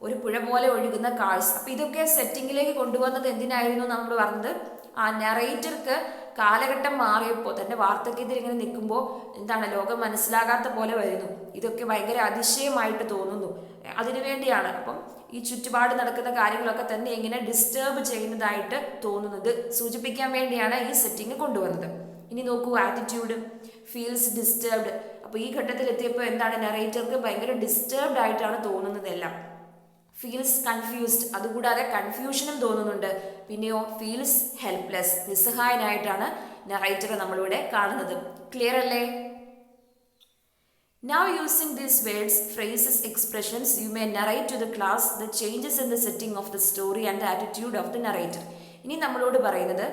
ഒരു പുഴ പോലെ ഒഴുകുന്ന കാഴ്സ്. അപ്പം ഇതൊക്കെ സെറ്റിങ്ങിലേക്ക് കൊണ്ടുവന്നത് എന്തിനായിരുന്നു നമ്മൾ പറഞ്ഞത്? ആ നറേറ്റർക്ക് കാലഘട്ടം മാറിയപ്പോൾ തൻ്റെ വാർദ്ധക്യത്തിൽ ഇങ്ങനെ നിൽക്കുമ്പോൾ ലോകം മനസ്സിലാകാത്ത പോലെ വരുന്നു. ഇതൊക്കെ ഭയങ്കര അതിശയമായിട്ട് തോന്നുന്നു. അതിനുവേണ്ടിയാണ്. അപ്പം ഈ ചുറ്റുപാട് നടക്കുന്ന കാര്യങ്ങളൊക്കെ തന്നെ ഇങ്ങനെ ഡിസ്റ്റർബ് ചെയ്യുന്നതായിട്ട് തോന്നുന്നത് സൂചിപ്പിക്കാൻ വേണ്ടിയാണ് ഈ സെറ്റിംഗ് കൊണ്ടുവന്നത്. ഇനി നോക്കൂ, ആറ്റിറ്റ്യൂഡ് ഫീൽസ് ഡിസ്റ്റർബ്ഡ്. അപ്പോൾ ഈ ഘട്ടത്തിൽ എത്തിയപ്പോൾ നറേറ്റർക്ക് ഭയങ്കര ഡിസ്റ്റർബ്ഡ് ആയിട്ടാണ് തോന്നുന്നതെല്ലാം. ഫീൽസ് കൺഫ്യൂസ്ഡ്, അതുകൂടാതെ കൺഫ്യൂഷനും തോന്നുന്നുണ്ട്. പിന്നെയോ ഫീൽസ് ഹെൽപ്ലെസ്, നിസ്സഹായനായിട്ടാണ് നറേറ്റർ നമ്മളിവിടെ കാണുന്നത്. ക്ലിയർ അല്ലേ? Now using these words, phrases, expressions, you may narrate to the class the changes in the setting of the story and the attitude of the narrator. ഇനി നമ്മളോട് പറയുന്നത്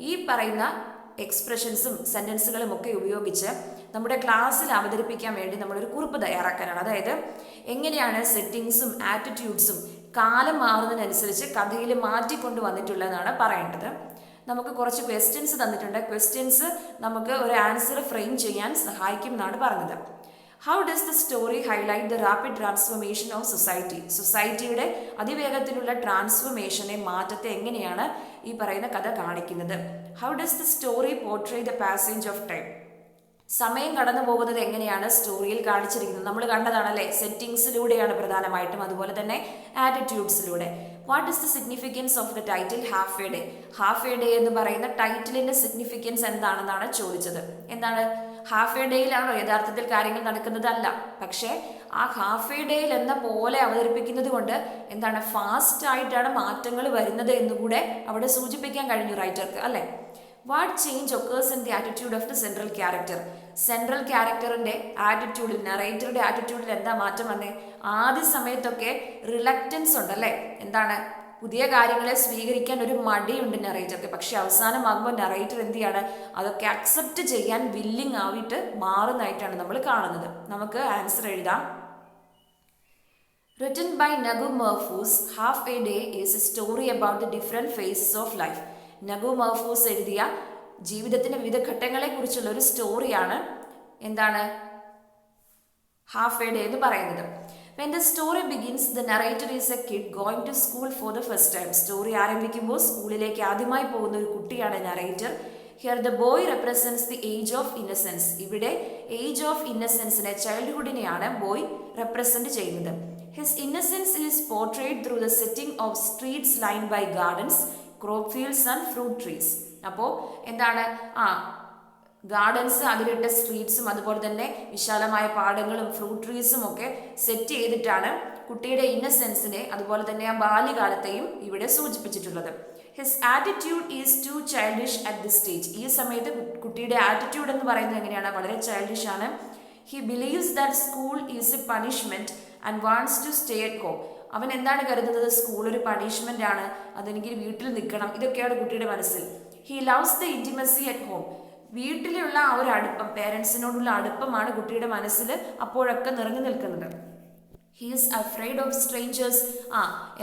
ഈ പറയുന്ന എക്സ്പ്രഷൻസും സെൻറ്റൻസുകളും ഒക്കെ ഉപയോഗിച്ച് നമ്മുടെ ക്ലാസ്സിൽ അവതരിപ്പിക്കാൻ വേണ്ടി നമ്മളൊരു കുറിപ്പ് തയ്യാറാക്കാനാണ്. അതായത് എങ്ങനെയാണ് സെറ്റിങ്സും ആറ്റിറ്റ്യൂഡ്സും കാലം മാറുന്നതിനനുസരിച്ച് കഥയിൽ മാറ്റിക്കൊണ്ട് വന്നിട്ടുള്ളതെന്നാണ് പറയേണ്ടത്. നമുക്ക് കുറച്ച് ക്വസ്റ്റ്യൻസ് തന്നിട്ടുണ്ട്. ക്വസ്റ്റ്യൻസ് നമുക്ക് ഒരു ആൻസർ ഫ്രെയിം ചെയ്യാൻ സഹായിക്കും എന്നാണ് പറഞ്ഞത്. How does the story highlight the rapid transformation of society? സൊസൈറ്റിയുടെ അതിവേഗത്തിലുള്ള ട്രാൻസ്ഫോർമേഷനെ, മാറ്റത്തെ എങ്ങനെയാണ് ഈ പറയുന്ന കഥ കാണിക്കുന്നത്? How does the story portray the passage of time? സമയം കടന്നു പോകുന്നത് എങ്ങനെയാണ് സ്റ്റോറിയിൽ കാണിച്ചിരിക്കുന്നത്? നമ്മൾ കണ്ടതാണല്ലേ, സെറ്റിങ്സിലൂടെയാണ് പ്രധാനമായിട്ടും, അതുപോലെ തന്നെ ആറ്റിറ്റ്യൂഡ്സിലൂടെ. What is the significance of the title half a day? Half a day എന്ന് പറയുന്ന ടൈറ്റിലിന്റെ സിഗ്നിഫിക്കൻസ് എന്താണെന്നാണ് ചോദിച്ചത്. ഹാഫ് എ ഡേയിലാണോ യഥാർത്ഥത്തിൽ കാര്യങ്ങൾ നടക്കുന്നതല്ല. പക്ഷേ ആ ഹാഫ് എ ഡേയിൽ എന്ന പോലെ അവതരിപ്പിക്കുന്നത് കൊണ്ട് ഫാസ്റ്റ് ആയിട്ടാണ് മാറ്റങ്ങൾ വരുന്നത് എന്നുകൂടെ അവിടെ സൂചിപ്പിക്കാൻ കഴിഞ്ഞു റൈറ്റർക്ക് അല്ലേ. What change occurs in the attitude of the central character? Central ക്യാരക്ടറിന്റെ ആറ്റിറ്റ്യൂഡിൽ, നറേറ്ററുടെ ആറ്റിറ്റ്യൂഡിൽ എന്താ മാറ്റം വന്നേ? ആദ്യ സമയത്തൊക്കെ റിലക്റ്റൻസ് ഉണ്ടല്ലേ, പുതിയ കാര്യങ്ങളെ സ്വീകരിക്കാൻ ഒരു മടിയുണ്ട് നറേറ്റർക്ക്. പക്ഷെ അവസാനമാകുമ്പോൾ നറേറ്റർ എന്ത് ചെയ്യാണ്, അതൊക്കെ അക്സെപ്റ്റ് ചെയ്യാൻ വില്ലിങ് ആയിട്ട് മാറുന്നതായിട്ടാണ് നമ്മൾ കാണുന്നത്. നമുക്ക് ആൻസർ എഴുതാം. Written by Nagu Mahfouz, Half a Day is a story about the different phases of life. Nagu Mahfouz എഴുതിയ ജീവിതത്തിന്റെ വിവിധ ഘട്ടങ്ങളെ കുറിച്ചുള്ള ഒരു സ്റ്റോറിയാണ് എന്താണ് ഹാഫ് എ ഡേ എന്ന് പറയുന്നത്. When the story begins, the narrator is a kid going to school for the first time. Story ആരംഭിക്കുമ്പോൾ സ്കൂളിലേക്ക് ആദ്യമായി പോകുന്ന ഒരു കുട്ടിയാണ് narrator. Here the boy represents the age of innocence. ഇവിടെ ഏജ് ഓഫ് ഇന്നസെൻസിനെ, ചൈൽഡ്ഹുഡിനെയാണ് ബോയ് റെപ്രസെന്റ് ചെയ്യുന്നത്. His innocence is portrayed through the setting of streets lined by gardens, crop fields and fruit trees. അപ്പോൾ എന്താണ് ഗാർഡൻസ്, അതിലിട്ട സ്ട്രീറ്റ്സും അതുപോലെ തന്നെ വിശാലമായ പാടങ്ങളും fruit ട്രീസും ഒക്കെ set ചെയ്തിട്ടാണ് കുട്ടിയുടെ ഇന്നസെൻസിനെ അതുപോലെ തന്നെ ആ ബാല്യകാലത്തെയും ഇവിടെ സൂചിപ്പിച്ചിട്ടുള്ളത്. His attitude is too childish at this stage. ഈ സമയത്ത് കുട്ടിയുടെ ആറ്റിറ്റ്യൂഡ് എന്ന് പറയുന്നത് എങ്ങനെയാണ്, വളരെ ചൈൽഡിഷ് ആണ്. He believes that school is a punishment and wants to stay at home. അവൻ എന്താണ് കരുതുന്നത്, സ്കൂൾ ഒരു പണിഷ്മെന്റ് ആണ്, അതെനിക്ക് വീട്ടിൽ നിൽക്കണം, ഇതൊക്കെയാണ് കുട്ടിയുടെ മനസ്സിൽ. He loves the intimacy at home. വീട്ടിലുള്ള ആ ഒരു അടുപ്പം, പേരൻസിനോടുള്ള അടുപ്പമാണ് കുട്ടിയുടെ മനസ്സിൽ അപ്പോഴൊക്കെ നിറഞ്ഞു നിൽക്കുന്നത്. He is afraid of strangers.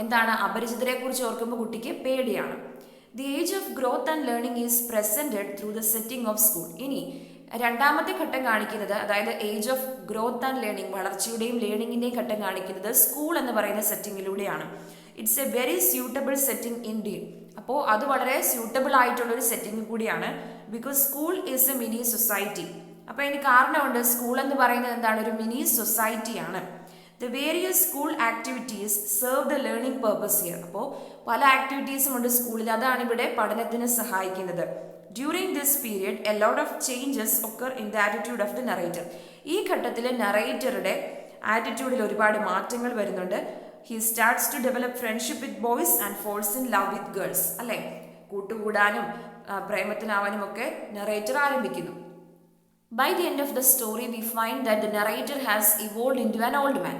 എന്താണ്, അപരിചിതരെ കുറിച്ച് ഓർക്കുമ്പോൾ കുട്ടിക്ക് പേടിയാണ്. The age of growth and learning is presented through the setting of school. ഇനി രണ്ടാമത്തെ ഘട്ടം കാണിക്കുന്നത്, അതായത് age of growth and learning, വളർച്ചയുടെയും ലേണിംഗിന്റെയും ഘട്ടം കാണിക്കുന്നത് സ്കൂൾ എന്ന് പറയുന്ന സെറ്റിങ്ങിലൂടെയാണ്. It's a very suitable setting indeed. അപ്പോൾ അത് വളരെ സ്യൂട്ടബിൾ ആയിട്ടുള്ള ഒരു സെറ്റിംഗ് കൂടിയാണ്. Because school is a mini society. അപ്പോൾ അതിന് കാരണമുണ്ട്, സ്കൂൾ എന്ന് പറയുന്നത് എന്താണ്, ഒരു മിനി സൊസൈറ്റിയാണ്. The various school activities serve the learning purpose here. അപ്പോൾ പല ആക്ടിവിറ്റീസും ഉണ്ട് സ്കൂളിൽ, അതാണ് ഇവിടെ പഠനത്തിന് സഹായിക്കുന്നത്. During this period, a lot of changes occur in the attitude of the narrator. ഈ ഘട്ടത്തിൽ നറേറ്ററുടെ ആറ്റിറ്റ്യൂഡിൽ ഒരുപാട് മാറ്റങ്ങൾ വരുന്നുണ്ട്. He starts to develop friendship with boys and falls in love with girls. അല്ലേ, കൂട്ടുകൂടാനും പ്രേമത്തിനാവാനും ഒക്കെ നറേറ്റർ ആരംഭിക്കുന്നു. By the end of the story, we find that the narrator has evolved into an old man.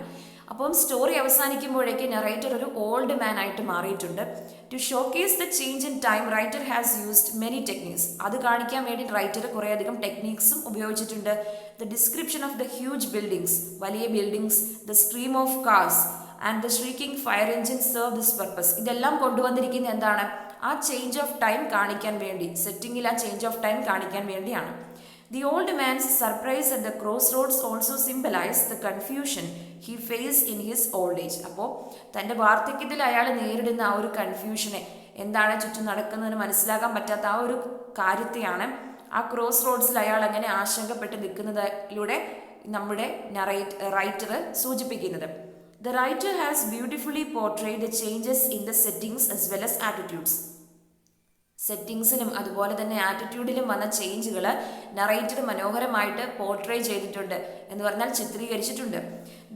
അപ്പം story അവസാനിക്കുമ്പോഴേക്ക് നറേറ്റർ ഒരു old man ആയിട്ട് മാറിയിട്ടുണ്ട്. To showcase the change in time, writer has used many techniques. അത് കാണിക്കാൻ വേണ്ടി writer കുറേയധികം ടെക്നിക്സും ഉപയോഗിച്ചിട്ടുണ്ട്. The description of the huge buildings, വലിയ buildings, the stream of cars and the shrieking fire engine serve this purpose. ഇതെല്ലാം കൊണ്ടുവന്നിരിക്കുന്നത് എന്താണ്, ആ ചേഞ്ച് ഓഫ് ടൈം കാണിക്കാൻ വേണ്ടി, സെറ്റിങ്ങിൽ ആ ചേഞ്ച് ഓഫ് ടൈം കാണിക്കാൻ വേണ്ടിയാണ്. The old man's surprise at the crossroads also symbolizes the confusion he faced in his old age. അപ്പോൾ തൻ്റെ വാർദ്ധക്യത്തിൽ അയാൾ നേരിടുന്ന ആ ഒരു കൺഫ്യൂഷനെ, എന്താണ് ചുറ്റും നടക്കുന്നതെന്ന് മനസ്സിലാക്കാൻ പറ്റാത്ത ആ ഒരു കാര്യത്തെയാണ് ആ ക്രോസ് റോഡ്സിൽ അയാൾ അങ്ങനെ ആശങ്കപ്പെട്ട് നിൽക്കുന്നതിലൂടെ നമ്മുടെ റൈറ്റർ സൂചിപ്പിക്കുന്നത്. The writer has beautifully portrayed the changes in the settings as well as attitudes. സെറ്റിങ്സിലും അതുപോലെ തന്നെ ആറ്റിറ്റ്യൂഡിലും വന്ന ചേഞ്ചുകൾ നറേറ്റർ മനോഹരമായിട്ട് പോർട്രേ ചെയ്തിട്ടുണ്ട്, എന്ന് പറഞ്ഞാൽ ചിത്രീകരിച്ചിട്ടുണ്ട്.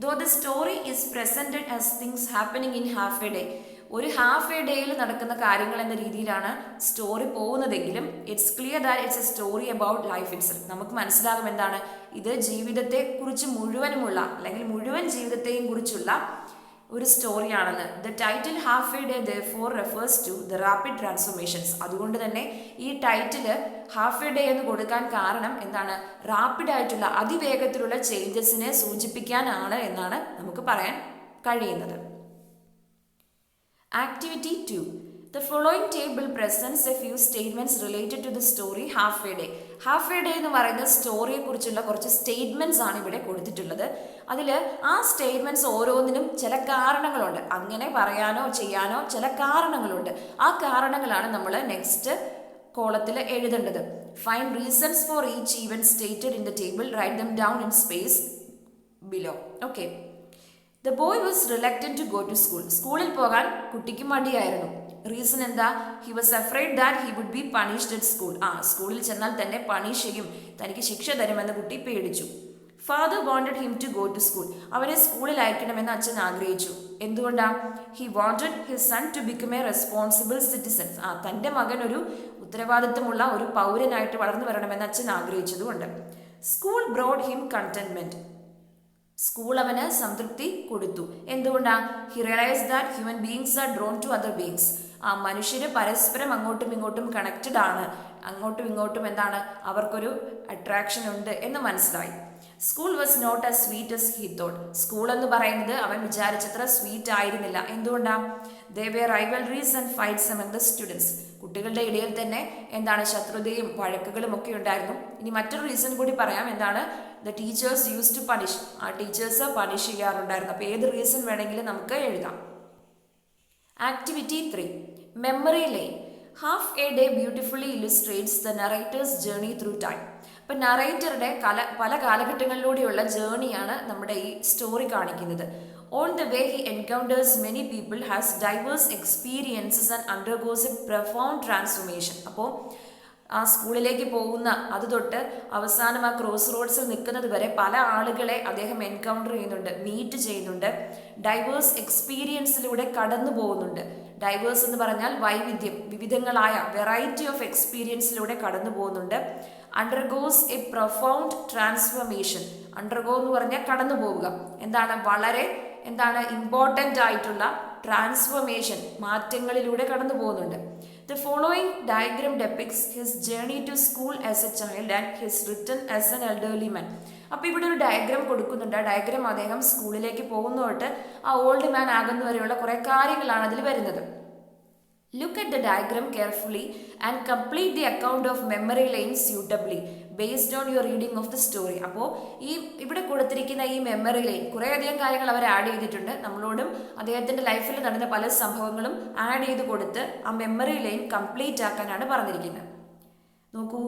Though the story is presented as things happening in half a day. ഒരു ഹാഫ് എ ഡേയിൽ നടക്കുന്ന കാര്യങ്ങൾ എന്ന രീതിയിലാണ് സ്റ്റോറി പോകുന്നതെങ്കിലും it's clear that it's a story about life itself. നമുക്ക് മനസ്സിലാകും എന്താണ്, ഇത് ജീവിതത്തെ കുറിച്ച് മുഴുവനുമുള്ള, അല്ലെങ്കിൽ മുഴുവൻ ജീവിതത്തെയും കുറിച്ചുള്ള ഒരു സ്റ്റോറിയാണെന്ന്. The title half a day therefore refers to the rapid transformations. അതുകൊണ്ട് തന്നെ ഈ ടൈറ്റില് ഹാഫ് എ ഡേ എന്ന് കൊടുക്കാൻ കാരണം എന്താണ്, റാപ്പിഡ് ആയിട്ടുള്ള, അതിവേഗത്തിലുള്ള ചേഞ്ചസിനെ സൂചിപ്പിക്കാനാണ് എന്നാണ് നമുക്ക് പറയാൻ കഴിയുന്നത്. Activity 2. The following table presents a few statements related to the story Half a Day. Half a day എന്ന് പറയുന്ന സ്റ്റോറിയെ കുറിച്ചുള്ള കുറച്ച് സ്റ്റേറ്റ്മെന്റ്സ് ആണ് ഇവിടെ കൊടുത്തിട്ടുള്ളത്. അതിൽ ആ സ്റ്റേറ്റ്മെന്റ്സ് ഓരോന്നിനും ചില കാരണങ്ങളുണ്ട്, അങ്ങനെ പറയാനോ ചെയ്യാനോ ചില കാരണങ്ങളുണ്ട്. ആ കാരണങ്ങളാണ് നമ്മൾ നെക്സ്റ്റ് കോളത്തിൽ എഴുതേണ്ടത്. Find reasons for each event stated in the table, write them down in space below. Okay. The boy was reluctant to go to school. സ്കൂളിൽ പോകാൻ കുട്ടിക്ക് മടിയായിരുന്നു. റീസൺ എന്താ, he was afraid that he would be punished at school. സ്കൂളിൽ ചെന്നാൽ തന്നെ punish ചെയ്യും, തനിക്ക് ശിക്ഷ തരുമെന്ന് കുട്ടി പേടിച്ചു. Father wanted him to go to school. അവനെ സ്കൂളിൽ അയക്കണമെന്ന് അച്ഛൻ ആഗ്രഹിച്ചു. എന്തുകൊണ്ടാ, he wanted his son to become a responsible citizen. തൻ്റെ മകൻ ഒരു ഉത്തരവാദിത്വമുള്ള ഒരു പൗരനായിട്ട് വളർന്നു വരണമെന്ന് അച്ഛൻ ആഗ്രഹിച്ചതുകൊണ്ട്. School brought him contentment. School അവന് സംതൃപ്തി കൊടുത്തു. എന്തുകൊണ്ടാ? He realise that human beings are drawn to other beings. ആ മനുഷ്യര് പരസ്പരം അങ്ങോട്ടും ഇങ്ങോട്ടും കണക്റ്റഡ് ആണ്, അങ്ങോട്ടും ഇങ്ങോട്ടും എന്താണ് അവർക്കൊരു അട്രാക്ഷൻ ഉണ്ട് എന്ന് മനസ്സിലായി. School was not as sweet as he thought. School എന്ന് പറയുന്നത് അവൻ വിചാരിച്ചത്ര സ്വീറ്റ് ആയിരുന്നില്ല. എന്തുകൊണ്ടാ? They were rivalries and fights among the students. കുട്ടികളുടെ ഇടയിൽ തന്നെ എന്താണ് ശത്രുതയും വഴക്കുകളും ഒക്കെ ഉണ്ടായിരുന്നു. ഇനി മറ്റൊരു റീസൺ കൂടി പറയാം. എന്താണ്? The teachers use to punish. ആ ടീച്ചേഴ്സ് പണിഷ് ചെയ്യാറുണ്ടായിരുന്നു. അപ്പോൾ ഏത് റീസൺ വേണമെങ്കിലും നമുക്ക് എഴുതാം. Activity 3 memory lane. Half a day beautifully illustrates the narrator's journey through time. അപ്പം നറേറ്ററുടെ പല കാലഘട്ടങ്ങളിലൂടെയുള്ള ജേർണിയാണ് നമ്മുടെ ഈ സ്റ്റോറി കാണിക്കുന്നത്. On the way he encounters many people has diverse experiences and undergoes a profound transformation. അപ്പോൾ ആ സ്കൂളിലേക്ക് പോകുന്ന അത് തൊട്ട് അവസാനം ആ ക്രോസ് റോഡ്സിൽ നിൽക്കുന്നത് വരെ പല ആളുകളെ അദ്ദേഹം എൻകൗണ്ടർ ചെയ്യുന്നുണ്ട്, മീറ്റ് ചെയ്യുന്നുണ്ട്, ഡൈവേഴ്സ് എക്സ്പീരിയൻസിലൂടെ കടന്നു പോകുന്നുണ്ട്. ഡൈവേഴ്സ് എന്ന് പറഞ്ഞാൽ വൈവിധ്യം, വിവിധങ്ങളായ വെറൈറ്റി ഓഫ് എക്സ്പീരിയൻസിലൂടെ കടന്നു പോകുന്നുണ്ട്. Undergoes a profound transformation. Undergo എന്ന് പറഞ്ഞാൽ കടന്നു പോവുക. എന്താണ്? വളരെ ഇമ്പോർട്ടൻ്റ് ആയിട്ടുള്ള ട്രാൻസ്ഫോർമേഷൻ, മാറ്റങ്ങളിലൂടെ കടന്നു പോകുന്നുണ്ട്. The following diagram depicts his journey to school as a child and his return as an elderly man. അപ്പോൾ ഇവിടെ ഒരു ഡയഗ്രാം കൊടുക്കുന്നുണ്ട്. ആ ഡയഗ്രാം അദ്ദേഹം സ്കൂളിലേക്ക് പോകുന്നതോട്ട് ആ ഓൾഡ് മാൻ ആകുന്നവരെയുള്ള കുറേ കാര്യങ്ങളാണ് അതിൽ വരുന്നത്. Look at the diagram carefully and complete the account of memory lane suitably based on your reading of the story. അപ്പോൾ ഇവിടെ കൊടുത്തിരിക്കുന്ന ഈ മെമ്മറി ലൈൻ കുറേയധികം കാര്യങ്ങൾ അവർ ആഡ് ചെയ്തിട്ടുണ്ട്. നമ്മളോടും അദ്ദേഹത്തിൻ്റെ ലൈഫിൽ നടന്ന പല സംഭവങ്ങളും ആഡ് ചെയ്ത് കൊടുത്ത് ആ മെമ്മറി ലൈൻ കംപ്ലീറ്റ് ആക്കാനാണ് പറഞ്ഞിരിക്കുന്നത്. നോക്കൂ,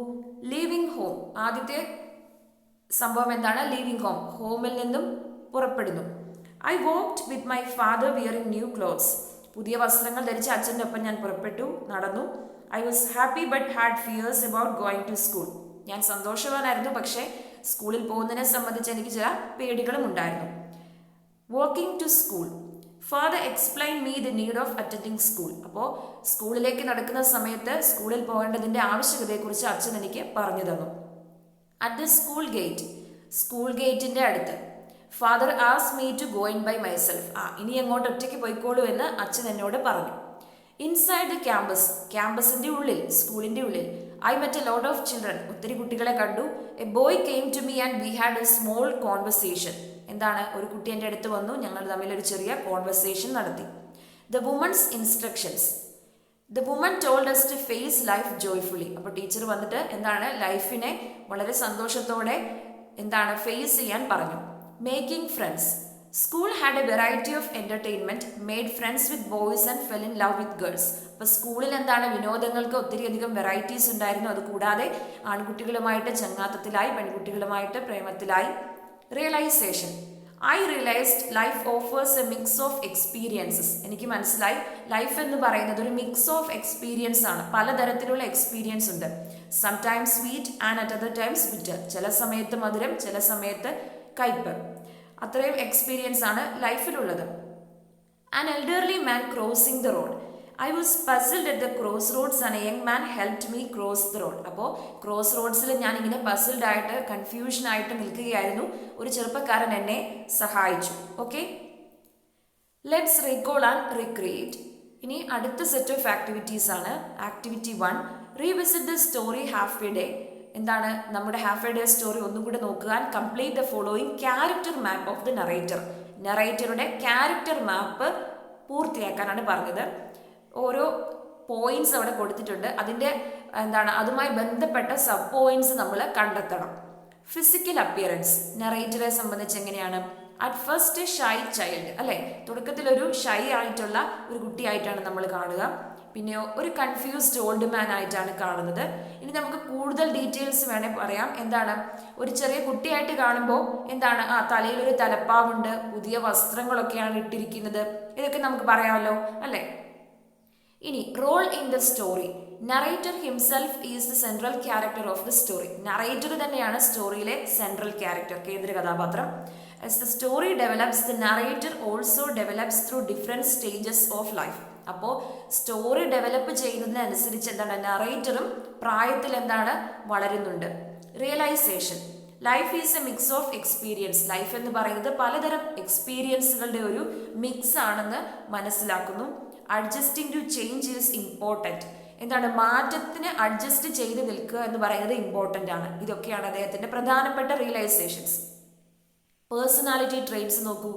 ലീവിങ് ഹോം. ആദ്യത്തെ സംഭവം എന്താണ്? ലീവിങ് ഹോം, ഹോമിൽ നിന്നും പുറപ്പെടുന്നു. I walked with my father wearing new clothes. പുതിയ വസ്ത്രങ്ങൾ ധരിച്ച് അച്ഛൻ്റെ ഒപ്പം ഞാൻ പുറപ്പെട്ടു, നടന്നു. I was happy but had fears about going to school. ഞാൻ സന്തോഷവാനായിരുന്നു, പക്ഷേ സ്കൂളിൽ പോകുന്നതിനെ സംബന്ധിച്ച് എനിക്ക് ചില പേടികളും ഉണ്ടായിരുന്നു. Walking to school. Father explain me the need of attending school. അപ്പോൾ സ്കൂളിലേക്ക് നടക്കുന്ന സമയത്ത് സ്കൂളിൽ പോകേണ്ടതിൻ്റെ ആവശ്യകതയെക്കുറിച്ച് അച്ഛൻ എനിക്ക് പറഞ്ഞു തന്നു. At the school gate. School ഗേറ്റിൻ്റെ അടുത്ത്. ഫാദർ ആസ് me to go in by myself. ഇനി എങ്ങോട്ട് ഒറ്റയ്ക്ക് പോയിക്കോളൂ എന്ന് അച്ഛൻ എന്നോട് പറഞ്ഞു. Inside the campus. ക്യാമ്പസിൻ്റെ ഉള്ളിൽ, സ്കൂളിൻ്റെ ഉള്ളിൽ. I met a lot of children. ഒത്തിരി കുട്ടികളെ കണ്ടു. A boy came to me and we had a small conversation. എന്താണ്? ഒരു കുട്ടി എൻ്റെ അടുത്ത് വന്നു, ഞങ്ങൾ തമ്മിൽ ഒരു ചെറിയ കോൺവെർസേഷൻ നടത്തി. The woman's instructions. The woman told us to face life joyfully. അപ്പോൾ ടീച്ചർ വന്നിട്ട് ലൈഫിനെ വളരെ സന്തോഷത്തോടെ ഫേസ് ചെയ്യാൻ പറഞ്ഞു. Making friends. School had a variety of entertainment, made friends with boys and fell in love with girls. അപ്പോൾ സ്കൂളിൽ വിനോദങ്ങൾക്ക് ഒത്തിരിയധികം വെറൈറ്റീസ് ഉണ്ടായിരുന്നു. അതുകൂടാതെ ആൺകുട്ടികളുമായിട്ട് ചങ്ങാത്തത്തിലായി, പെൺകുട്ടികളുമായിട്ട് പ്രേമത്തിലായി. Realisation. I realised life offers a mix of experiences. എനിക്ക് മനസ്സിലായി ലൈഫ് എന്ന് പറയുന്നത് ഒരു മിക്സ് ഓഫ് എക്സ്പീരിയൻസ് ആണ്. പലതരത്തിലുള്ള എക്സ്പീരിയൻസ് ഉണ്ട്. Sometimes sweet and at other times bitter. ചില സമയത്ത് മധുരം, ചില സമയത്ത് കയ്പ്. അത്രയും എക്സ്പീരിയൻസ് ആണ് ലൈഫിലുള്ളത്. An elderly man crossing the road. I was puzzled at the cross roads and a young man helped me cross the road. അപ്പോൾ ക്രോസ് റോഡ്സിൽ ഞാൻ ഇങ്ങനെ പസിൽഡ് ആയിട്ട് കൺഫ്യൂഷനായിട്ട് നിൽക്കുകയായിരുന്നു. ഒരു ചെറുപ്പക്കാരൻ എന്നെ സഹായിച്ചു. Okay, let's recall and recreate. ഇനി അടുത്ത സെറ്റ് ഓഫ് ആക്ടിവിറ്റീസ് ആണ്. Activity 1 revisit the story half a day. നമ്മുടെ ഹാഫ് എ ഡേ സ്റ്റോറി ഒന്നും കൂടെ നോക്കുക. Complete the following character map of the narrator. നറേറ്ററുടെ ക്യാരക്ടർ മാപ്പ് പൂർത്തിയാക്കാനാണ് പറഞ്ഞത്. ഓരോ പോയിന്റ്സ് അവിടെ കൊടുത്തിട്ടുണ്ട്. അതിൻ്റെ അതുമായി ബന്ധപ്പെട്ട സബ് പോയിന്റ്സ് നമ്മൾ കണ്ടെത്തണം. Physical appearance. നറേറ്ററെ സംബന്ധിച്ച് എങ്ങനെയാണ്? അറ്റ് ഫസ്റ്റ് ഷൈ ചൈൽഡ്, അല്ലേ? തുടക്കത്തിൽ ഒരു ഷൈ ആയിട്ടുള്ള ഒരു കുട്ടിയായിട്ടാണ് നമ്മൾ കാണുക. പിന്നെയോ ഒരു കൺഫ്യൂസ്ഡ് ഓൾഡ് മാൻ ആയിട്ടാണ് കാണുന്നത്. ഇനി നമുക്ക് കൂടുതൽ ഡീറ്റെയിൽസ് വേണേൽ പറയാം. ഒരു ചെറിയ കുട്ടിയായിട്ട് കാണുമ്പോൾ തലയിലൊരു തലപ്പാവുണ്ട്, പുതിയ വസ്ത്രങ്ങളൊക്കെയാണ് ഇട്ടിരിക്കുന്നത്. ഇതൊക്കെ നമുക്ക് പറയാമല്ലോ, അല്ലേ? ഇനി role in the story. Narrator himself is the central character of the story. Narrator തന്നെയാണ് സ്റ്റോറിയിലെ സെൻട്രൽ ക്യാരക്ടർ, കേന്ദ്ര കഥാപാത്രം. As the story develops, the narrator also develops through different stages of life. അപ്പോൾ സ്റ്റോറി ഡെവലപ്പ് ചെയ്യുന്നതിനനുസരിച്ച് നറേറ്ററും പ്രായത്തിൽ വളരുന്നുണ്ട്. Realisation. Life is a mix of experience. Life എന്ന് പറയുന്നത് പലതരം എക്സ്പീരിയൻസുകളുടെ ഒരു മിക്സ് ആണെന്ന് മനസ്സിലാക്കുന്നു. Adjusting to change is important. എന്താണ്, മാറ്റത്തിന് അഡ്ജസ്റ്റ് ചെയ്ത് നിൽക്കുക എന്ന് പറയുന്നത് ഇമ്പോർട്ടൻ്റ് ആണ്. ഇതൊക്കെയാണ് അദ്ദേഹത്തിൻ്റെ പ്രധാനപ്പെട്ട റിയലൈസേഷൻസ്. പേഴ്സണാലിറ്റി ട്രെയ്റ്റ്സ് നോക്കൂ.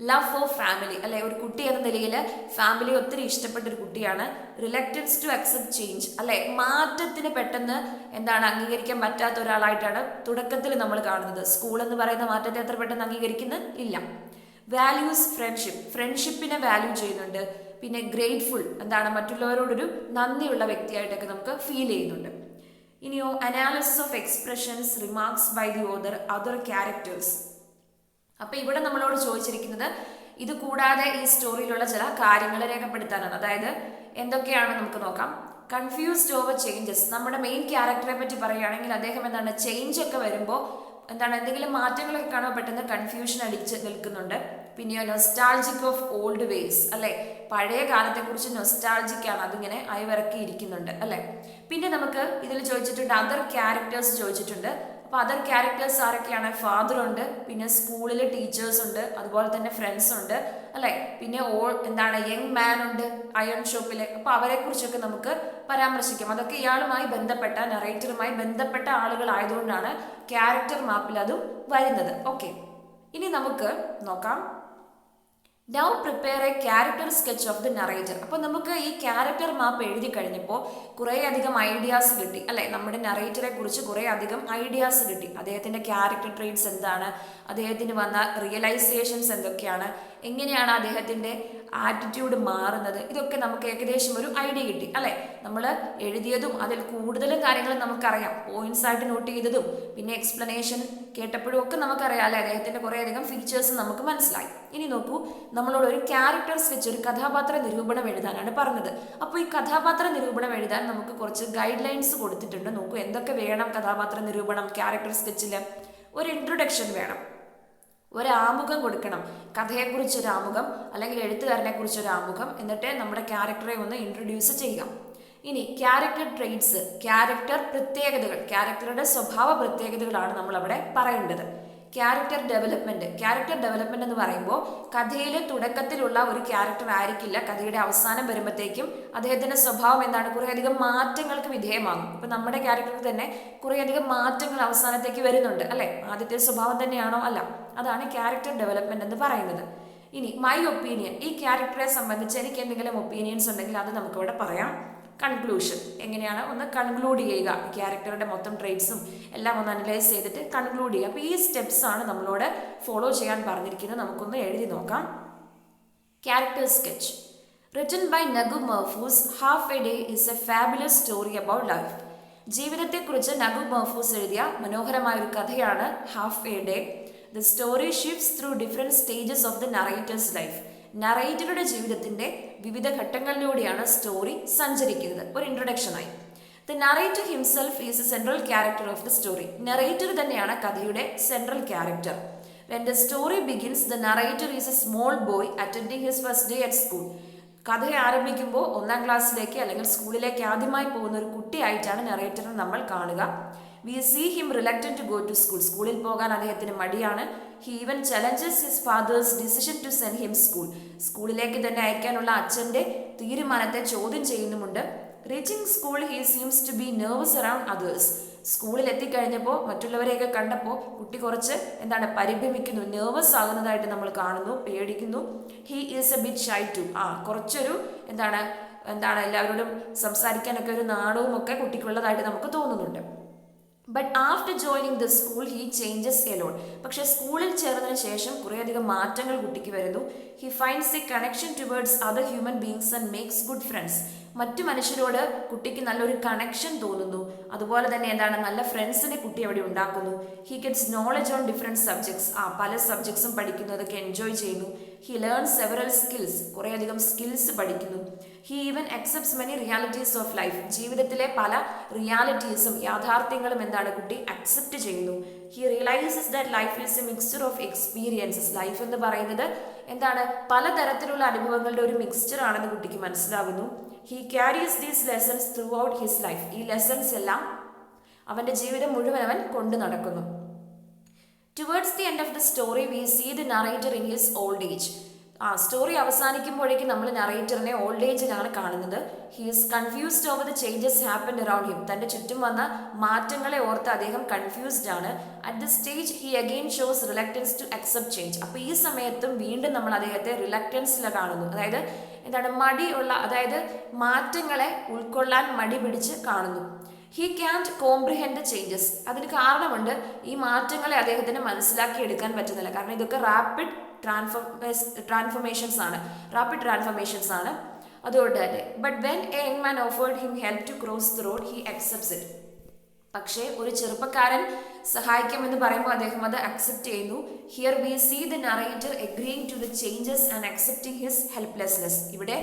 ലവ് ഫോർ ഫാമിലി, അല്ലെ, ഒരു കുട്ടി എന്ന നിലയിൽ ഫാമിലി ഒത്തിരി ഇഷ്ടപ്പെട്ട ഒരു കുട്ടിയാണ്. റിലക്റ്റൻസ് ടു അക്സെപ്റ്റ് ചേഞ്ച്, അല്ലെ, മാറ്റത്തിന് പെട്ടെന്ന് എന്താണ് അംഗീകരിക്കാൻ പറ്റാത്ത ഒരാളായിട്ടാണ് തുടക്കത്തിൽ നമ്മൾ കാണുന്നത്. സ്കൂൾ എന്ന് പറയുന്ന മാറ്റത്തെ എത്ര പെട്ടെന്ന് അംഗീകരിക്കുന്നത് ഇല്ല. വാല്യൂസ് ഫ്രണ്ട്ഷിപ്പ്, ഫ്രണ്ട്ഷിപ്പിനെ വാല്യൂ ചെയ്യുന്നുണ്ട്. പിന്നെ ഗ്രേറ്റ്ഫുൾ, എന്താണ്, മറ്റുള്ളവരോടൊരു നന്ദിയുള്ള വ്യക്തിയായിട്ടൊക്കെ നമുക്ക് ഫീൽ ചെയ്യുന്നുണ്ട്. ഇനിയോ analysis of expressions, remarks by the author, other characters. അപ്പൊ ഇവിടെ നമ്മളോട് ചോദിച്ചിരിക്കുന്നത് ഇത് കൂടാതെ ഈ സ്റ്റോറിയിലുള്ള ചില കാര്യങ്ങൾ രേഖപ്പെടുത്താനാണ്. അതായത് എന്തൊക്കെയാണ് നമുക്ക് നോക്കാം. കൺഫ്യൂസ്ഡ് ഓവർ ചേഞ്ചസ്, നമ്മുടെ മെയിൻ ക്യാരക്ടറെ പറ്റി പറയുകയാണെങ്കിൽ അദ്ദേഹം എന്താണ്, ചേഞ്ച് ഒക്കെ വരുമ്പോൾ എന്താണ്, എന്തെങ്കിലും മാറ്റങ്ങളൊക്കെ കാണുമ്പോൾ പെട്ടെന്ന് കൺഫ്യൂഷൻ അടിച്ച് നിൽക്കുന്നുണ്ട്. പിന്നെയോ നൊസ്റ്റാൾജിക് ഓഫ് ഓൾഡ് വേസ്, അല്ലെ, പഴയ കാലത്തെക്കുറിച്ച് നൊസ്റ്റാൾജിക് ആണ്, അതിങ്ങനെ അയവിറക്കി ഇരിക്കുന്നുണ്ട്, അല്ലെ. പിന്നെ നമുക്ക് ഇതിൽ ചോദിച്ചിട്ടുണ്ട് അതർ ക്യാരക്ടേഴ്സ് ചോദിച്ചിട്ടുണ്ട്. അപ്പോൾ അതർ ക്യാരക്ടേഴ്സ് ആരൊക്കെയാണ്? ഫാദർ ഉണ്ട്, പിന്നെ സ്കൂളിൽ ടീച്ചേഴ്സ് ഉണ്ട്, അതുപോലെ തന്നെ ഫ്രണ്ട്സ് ഉണ്ട്, അല്ലെ. പിന്നെ എന്താണ്, യങ് മാൻ ഉണ്ട് അയൺ ഷോപ്പിൽ. അപ്പോൾ അവരെ കുറിച്ചൊക്കെ നമുക്ക് പരാമർശിക്കാം. അതൊക്കെ ഇയാളുമായി ബന്ധപ്പെട്ട, നറേറ്ററുമായി ബന്ധപ്പെട്ട ആളുകളായതുകൊണ്ടാണ് ക്യാരക്ടർ മാപ്പിൽ അതും വരുന്നത്. ഓക്കെ, ഇനി നമുക്ക് നോക്കാം. Now prepare A character sketch of the narrator. അപ്പോൾ നമുക്ക് ഈ ക്യാരക്ടർ മാപ്പ് എഴുതി കഴിഞ്ഞപ്പോൾ കുറേ അധികം ഐഡിയാസ് കിട്ടി, അല്ലെ. നമ്മുടെ നറേറ്ററെ കുറിച്ച് കുറേ അധികം ഐഡിയാസ് കിട്ടി. അദ്ദേഹത്തിൻ്റെ ക്യാരക്ടർ ട്രെയ്റ്റ്സ് എന്താണ്, അദ്ദേഹത്തിന് വന്ന റിയലൈസേഷൻസ് എന്തൊക്കെയാണ്, എങ്ങനെയാണ് അദ്ദേഹത്തിൻ്റെ ആറ്റിറ്റ്യൂഡ് മാറുന്നത്, ഇതൊക്കെ നമുക്ക് ഏകദേശം ഒരു ഐഡിയ കിട്ടി, അല്ലെ. നമ്മൾ എഴുതിയതും അതിൽ കൂടുതലും കാര്യങ്ങൾ നമുക്കറിയാം, പോയിന്റ്സ് ആയിട്ട് നോട്ട് ചെയ്തതും പിന്നെ എക്സ്പ്ലനേഷൻ കേട്ടപ്പോഴും ഒക്കെ നമുക്കറിയാം, അല്ലെ. അദ്ദേഹത്തിൻ്റെ കുറേ അധികം ഫീച്ചേഴ്സ് നമുക്ക് മനസ്സിലായി. ഇനി നോക്കൂ, നമ്മളോട് ഒരു ക്യാരക്ടർ സ്കെച്ച്, ഒരു കഥാപാത്ര നിരൂപണം എഴുതാനാണ് പറഞ്ഞത്. അപ്പോൾ ഈ കഥാപാത്ര നിരൂപണം എഴുതാൻ നമുക്ക് കുറച്ച് ഗൈഡ് ലൈൻസ് കൊടുത്തിട്ടുണ്ട്. നോക്കൂ, എന്തൊക്കെ വേണം കഥാപാത്ര നിരൂപണം ക്യാരക്ടർ സ്കെച്ചിൽ. ഒരു ഇൻട്രൊഡക്ഷൻ വേണം, ഒരാമുഖം കൊടുക്കണം, കഥയെക്കുറിച്ചൊരു ആമുഖം അല്ലെങ്കിൽ എഴുത്തുകാരനെ കുറിച്ചൊരു ആമുഖം, എന്നിട്ട് നമ്മുടെ ക്യാരക്ടറെ ഒന്ന് ഇൻട്രൊഡ്യൂസ് ചെയ്യാം. ഇനി ക്യാരക്ടർ ട്രെയ്റ്റ്സ്, ക്യാരക്ടർ പ്രത്യേകതകൾ, ക്യാരക്ടറുടെ സ്വഭാവ പ്രത്യേകതകളാണ് നമ്മൾ അവിടെ പറയേണ്ടത്. ക്യാരക്ടർ ഡെവലപ്മെന്റ് എന്ന് പറയുമ്പോൾ കഥയിൽ തുടക്കത്തിലുള്ള ഒരു ക്യാരക്ടർ ആയിരിക്കില്ല കഥയുടെ അവസാനം വരുമ്പോഴത്തേക്കും അദ്ദേഹത്തിന്റെ സ്വഭാവം എന്താണ്, കുറേയധികം മാറ്റങ്ങൾക്ക് വിധേയമാകും. ഇപ്പൊ നമ്മുടെ ക്യാരക്ടർക്ക് തന്നെ കുറേയധികം മാറ്റങ്ങൾ അവസാനത്തേക്ക് വരുന്നുണ്ട്, അല്ലെ. ആദ്യത്തെ സ്വഭാവം തന്നെയാണോ? അല്ല. അതാണ് ക്യാരക്ടർ ഡെവലപ്മെന്റ് എന്ന് പറയുന്നത്. ഇനി മൈ ഒപ്പീനിയൻ, ഈ ക്യാരക്ടറെ സംബന്ധിച്ച് എനിക്ക് എന്തെങ്കിലും ഒപ്പീനിയൻസ് ഉണ്ടെങ്കിൽ അത് നമുക്കിവിടെ പറയാം. കൺക്ലൂഷൻ, എങ്ങനെയാണ് ഒന്ന് കൺക്ലൂഡ് ചെയ്യുക, ക്യാരക്ടറുടെ മൊത്തം ട്രെയ്റ്റ്സും എല്ലാം ഒന്ന് അനലൈസ് ചെയ്തിട്ട് കൺക്ലൂഡ് ചെയ്യുക. അപ്പോൾ ഈ സ്റ്റെപ്സ് ആണ് നമ്മളോട് ഫോളോ ചെയ്യാൻ പറഞ്ഞിരിക്കുന്നത്. നമുക്കൊന്ന് എഴുതി നോക്കാം. Character sketch written by Naguib Mahfouz. Half a day is a fabulous story about life. ജീവിതത്തെക്കുറിച്ച് നഗു മഹ്ഫൂസ് എഴുതിയ മനോഹരമായ ഒരു കഥയാണ് half a day. The story shifts through different stages of the narrator's life. നറേറ്ററുടെ ജീവിതത്തിന്റെ വിവിധ ഘട്ടങ്ങളിലൂടെയാണ് സ്റ്റോറി സഞ്ചരിക്കുന്നത്. ഒരു ഇൻട്രൊഡക്ഷനായി, the narrator himself is a central character of the story. Narrator തന്നെയാണ് കഥയുടെ central character. When the story begins, the narrator is A small boy attending his first day at school. കഥ ആരംഭിക്കുമ്പോൾ 1ാം ക്ലാസ്സിലേക്ക് അല്ലെങ്കിൽ സ്കൂളിലേക്ക് ആദ്യമായി പോകുന്ന ഒരു കുട്ടിയായിട്ടാണ് നറേറ്ററിനെ നമ്മൾ കാണുക. We see him reluctant to go to school. സ്കൂളിൽ പോകാൻ അദ്ദേഹത്തിന് മടിയാണ്. He even challenges his father's decision to send him school. സ്കൂളിലേക്ക് തന്നെ അയക്കാനുള്ള അച്ഛൻ്റെ തീരുമാനത്തെ ചോദ്യം ചെയ്യുന്നുമുണ്ട്. Reaching school he seems to be nervous around others. സ്കൂളിൽ എത്തിക്കഴിഞ്ഞപ്പോൾ മറ്റുള്ളവരെയൊക്കെ കണ്ടപ്പോൾ കുട്ടി കുറച്ച് പരിഭ്രമിക്കുന്നു, നെർവസ് ആകുന്നതായിട്ട് നമ്മൾ കാണുന്നു, പേടിക്കുന്നു. He is a bit shy too. കുറച്ചൊരു എല്ലാവരോടും സംസാരിക്കാനൊക്കെ ഒരു നാണവും ഒക്കെ കുട്ടിക്കുള്ളതായിട്ട് നമുക്ക് തോന്നുന്നുണ്ട്. But after joining the school he changes alone. പക്ഷെ സ്കൂളിൽ ചേർന്നതിന് ശേഷം കുറേയധികം മാറ്റങ്ങൾ കുട്ടിക്ക് വരുന്നു. He finds a connection towards other human beings and makes good friends. മറ്റു മനുഷ്യരോട് കുട്ടിക്ക് നല്ലൊരു കണക്ഷൻ തോന്നുന്നു. അതുപോലെ തന്നെ നല്ല ഫ്രണ്ട്സിനെ കുട്ടി അവിടെ ഉണ്ടാക്കുന്നു. He gets knowledge on different subjects. പല സബ്ജക്ട്സും പഠിക്കുന്നു, അതൊക്കെ എൻജോയ് ചെയ്യുന്നു. He learns several skills. കുറേയധികം സ്കിൽസ് പഠിക്കുന്നു. He even accepts many realities of life. ജീവിതത്തിലെ പല റിയാലിറ്റീസും യാഥാർത്ഥ്യങ്ങളും കുട്ടി അക്സെപ്റ്റ് ചെയ്യുന്നു. He realises that life is A mixture of experiences. Life എന്ന് പറയുന്നത് പലതരത്തിലുള്ള അനുഭവങ്ങളുടെ ഒരു മിക്സ്ചർ ആണെന്ന് കുട്ടിക്ക് മനസ്സിലാകുന്നു. He carries these lessons through out his life. ഈ ലെസൺസ് എല്ലാം അവൻ്റെ ജീവിതം മുഴുവൻ അവൻ കൊണ്ടു നടക്കുന്നു. Towards the end of the story, we see the narrator in his old age. Story അവസാനിക്കുമ്പോഴേക്കും നമ്മൾ നറേറ്ററിനെ ഓൾഡ് ഏജിലാണ് കാണുന്നത്. He is confused over the changes happen around him. തൻ്റെ ചുറ്റും വന്ന മാറ്റങ്ങളെ ഓർത്ത് അദ്ദേഹം കൺഫ്യൂസ്ഡ് ആണ്. At the stage he again shows reluctance to accept change. അപ്പോൾ ഈ സമയത്തും വീണ്ടും നമ്മൾ അദ്ദേഹത്തെ റിലക്റ്റൻസിൽ കാണുന്നു. അതായത് എന്താണ്, മടിയുള്ള, അതായത് മാറ്റങ്ങളെ ഉൾക്കൊള്ളാൻ മടി പിടിച്ച് കാണുന്നു. He can't comprehend changes. അതിന് കാരണമുണ്ട്, ഈ മാറ്റങ്ങളെ അദ്ദേഹത്തിന് മനസ്സിലാക്കിയെടുക്കാൻ പറ്റുന്നില്ല. കാരണം ഇതൊക്കെ റാപ്പിഡ് ട്രാൻസ്ഫോർമേഷൻസ് ആണ്. അതുകൊണ്ട് തന്നെ but when a young man offered him help to cross the road he accepts it. പക്ഷേ ഒരു ചെറുപ്പക്കാരൻ സഹായിക്കുമെന്ന് പറയുമ്പോൾ അദ്ദേഹം അത് അക്സെപ്റ്റ് ചെയ്യുന്നു. Here we see the narrator agreeing to the changes and accepting his helplessness. ഇവിടെ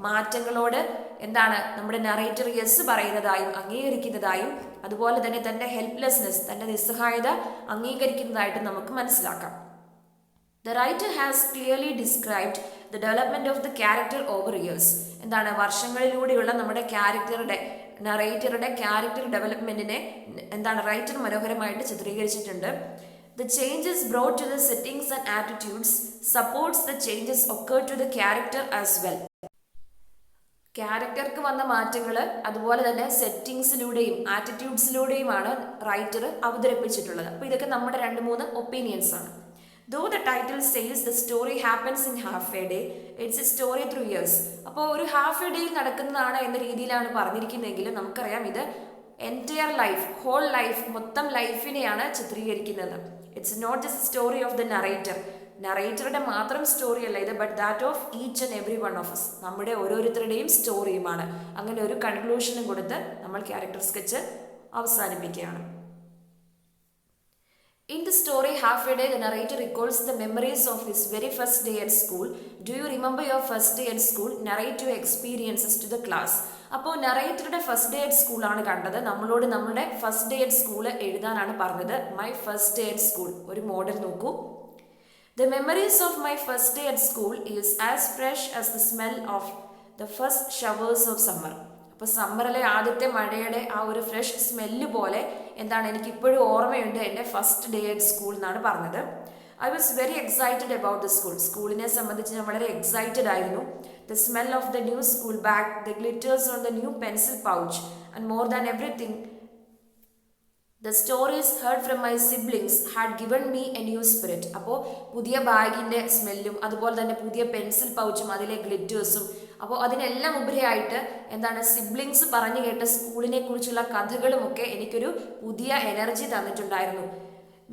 മാറ്റങ്ങളോട് എന്താണ് നമ്മുടെ നറേറ്റർ യെസ് പറയുന്നതായും അംഗീകരിക്കുന്നതായും അതുപോലെ തന്നെ തൻ്റെ ഹെൽപ്ലെസ്നെസ്, തൻ്റെ നിസ്സഹായത അംഗീകരിക്കുന്നതായിട്ട് നമുക്ക് മനസ്സിലാക്കാം. The writer has clearly described the development of the character over years. എന്താണ്, വർഷങ്ങളിലൂടെയുള്ള നമ്മുടെ നറേറ്ററുടെ ക്യാരക്ടർ ഡെവലപ്മെന്റിനെ എന്താണ് റൈറ്റർ മനോഹരമായിട്ട് ചിത്രീകരിച്ചിട്ടുണ്ട്. The changes brought to the settings and attitudes supports the changes occurred to the character as well. ക്യാരക്ടർക്ക് വന്ന മാറ്റങ്ങൾ അതുപോലെ തന്നെ സെറ്റിങ്സിലൂടെയും ആറ്റിറ്റ്യൂഡ്സിലൂടെയുമാണ് writer അവതരിപ്പിച്ചിട്ടുള്ളത്. അപ്പോൾ ഇതൊക്കെ നമ്മുടെ 2-3 ഒപ്പീനിയൻസ് ആണ്. Though the title says the story happens in half a day, it's a story through years. അപ്പോൾ ഒരു ഹാഫ് എ ഡേയിൽ നടക്കുന്നതാണ് എന്ന രീതിയിലാണ് പറഞ്ഞിരിക്കുന്നതെങ്കിലും നമുക്കറിയാം ഇത് എൻറ്റയർ ലൈഫ്, ഹോൾ ലൈഫ്, മൊത്തം ലൈഫിനെയാണ് ചിത്രീകരിക്കുന്നത്. It's not just story of the നറേറ്ററുടെ മാത്രം സ്റ്റോറി അല്ല ഇത്, but that of each and every one of us, നമ്മുടെ ഓരോരുത്തരുടെയും സ്റ്റോറിയുമാണ്. അങ്ങനെ ഒരു കൺക്ലൂഷനും കൊടുത്ത് നമ്മൾ ക്യാരക്ടർ സ്കെച്ച് അവസാനിപ്പിക്കുകയാണ്. In the story Half a Day, the narrator recalls the memories of his very first day at school. Do you remember your first day at school? Narrate your experiences to the class. അപ്പോൾ നറേറ്ററുടെ first day at school ആണ് കണ്ടത്. നമ്മളോട് നമ്മുടെ first day at school എഴുതാനാണ് പറഞ്ഞത്. My first day at school ഒരു model നോക്കൂ. The memories of my first day at school is as fresh as the smell of the first showers of summer. അപ്പോൾ സമ്മറിലെ ആദ്യത്തെ മഴയുടെ ആ ഒരു ഫ്രഷ് സ്മെല്ല് പോലെ എന്താണ് എനിക്ക് ഇപ്പോഴും ഓർമ്മയുണ്ട് എൻ്റെ ഫസ്റ്റ് ഡേ അറ്റ് സ്കൂൾ എന്നാണ് പറഞ്ഞത്. I was very excited about the school. സ്കൂളിനെ സംബന്ധിച്ച് ഞാൻ വളരെ എക്സൈറ്റഡ് ആയിരുന്നു. The smell of the new school bag, the glitters on the new pencil pouch and more than everything the stories heard from my siblings had given me a new spirit. അപ്പോൾ പുതിയ ബാഗിൻ്റെ സ്മെല്ലും അതുപോലെ തന്നെ പുതിയ pencil പൗച്ചും അതിലെ ഗ്ലിറ്റേഴ്സും, അപ്പോൾ അതിനെല്ലാം ഉപരിയായിട്ട് എന്താണ് സിബ്ലിങ്സ് പറഞ്ഞു കേട്ട സ്കൂളിനെ കുറിച്ചുള്ള കഥകളുമൊക്കെ എനിക്കൊരു പുതിയ എനർജി തന്നിട്ടുണ്ടായിരുന്നു.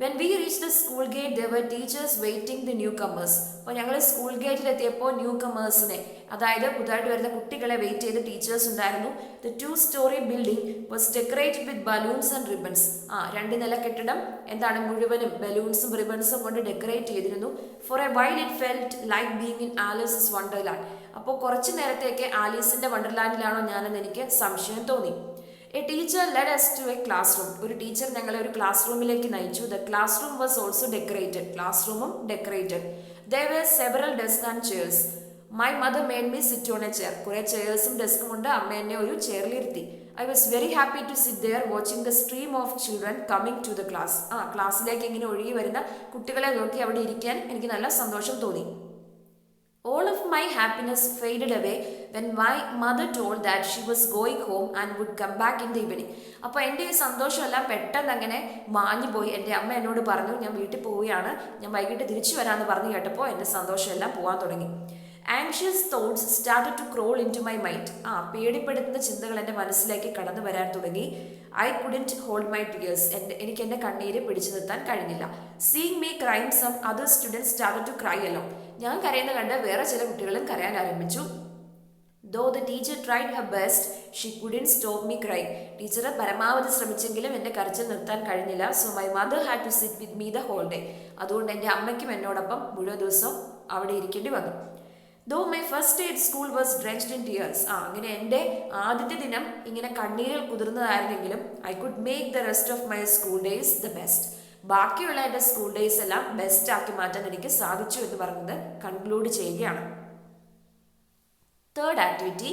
When we reached the school gate, there were teachers waiting the newcomers. അപ്പോൾ ഞങ്ങൾ സ്കൂൾ ഗേറ്റിലെത്തിയപ്പോൾ ന്യൂ കമേഴ്സിനെ, അതായത് പുതുതായിട്ട് വരുന്ന കുട്ടികളെ വെയിറ്റ് ചെയ്ത് ടീച്ചേഴ്സ് ഉണ്ടായിരുന്നു. The 2-story building was decorated with balloons and ribbons. 2 നില കെട്ടിടം എന്താണ് മുഴുവനും ബലൂൺസും റിബൺസും കൊണ്ട് ഡെക്കറേറ്റ് ചെയ്തിരുന്നു. For a while it felt like being in Alice's Wonderland. അപ്പോൾ കുറച്ച് നേരത്തേക്ക് ആലീസിന്റെ വണ്ടർലാൻഡിലാണോ ഞാനെന്ന് എനിക്ക് സംശയം തോന്നി. A teacher led us to a classroom. ഒരു ടീച്ചർ ഞങ്ങളെ ഒരു ക്ലാസ് റൂമിലേക്ക് നയിച്ചു. The classroom was also decorated. Class റൂമും decorated. There were several desks and chairs. My mother made me sit on a chair. കുറേ ചെയർസും ഡെസ്കും ഉണ്ട്. അമ്മ എന്നെ ഒരു ചെയറിലിരുത്തി. I was very happy to sit there watching the stream of children coming to the class. ക്ലാസ്സിലേക്ക് ഇങ്ങനെ ഒഴുകി വരുന്ന കുട്ടികളെ നോക്കി അവിടെ ഇരിക്കാൻ എനിക്ക് നല്ല സന്തോഷം തോന്നി. All of my happiness faded away when my mother told that she was going home and would come back in the evening. അപ്പോൾ എൻ്റെ ഈ സന്തോഷമെല്ലാം പെട്ടെന്ന് അങ്ങനെ മാഞ്ഞു പോയി. എൻ്റെ അമ്മ എന്നോട് പറഞ്ഞു ഞാൻ വീട്ടിൽ പോവുകയാണ്, ഞാൻ വൈകിട്ട് തിരിച്ചു വരാമെന്ന് പറഞ്ഞു കേട്ടപ്പോൾ എൻ്റെ സന്തോഷമെല്ലാം പോകാൻ തുടങ്ങി. Anxious thoughts started to crawl into my mind. പേടിപ്പെടുത്തുന്ന ചിന്തകൾ എൻ്റെ മനസ്സിലേക്ക് കടന്നു വരാൻ തുടങ്ങി. I couldn't hold my tears. എനിക്ക് എൻ്റെ കണ്ണീര് പിടിച്ചു നിർത്താൻ കഴിഞ്ഞില്ല. Seeing me crying, some other students started to cry along. ഞാൻ കരയുന്ന കണ്ട് വേറെ ചില കുട്ടികളും കരയാൻ ആരംഭിച്ചു. Though the teacher tried her best, she couldn't stop me crying. Teacher പരമാവധി ശ്രമിച്ചെങ്കിലും എൻ്റെ കരച്ചിൽ നിർത്താൻ കഴിഞ്ഞില്ല. So my mother had to sit with me the whole day. അതുകൊണ്ട് എൻ്റെ അമ്മയ്ക്കും എന്നോടൊപ്പം മുഴുവൻ ദിവസവും അവിടെ ഇരിക്കേണ്ടി വന്നു. Though my first day at school was drenched in tears. അങ്ങനെ എൻ്റെ ആദ്യത്തെ ദിനം ഇങ്ങനെ കണ്ണീരിൽ കുതിർന്നതായിരുന്നെങ്കിലും I could make the rest of my school days the best. ബാക്കിയുള്ള എൻ്റെ സ്കൂൾ ഡേയ്സ് എല്ലാം ബെസ്റ്റ് ആക്കി മാറ്റാൻ എനിക്ക് സാധിച്ചു എന്ന് പറഞ്ഞത് കൺക്ലൂഡ് ചെയ്യുകയാണ്. Third activity,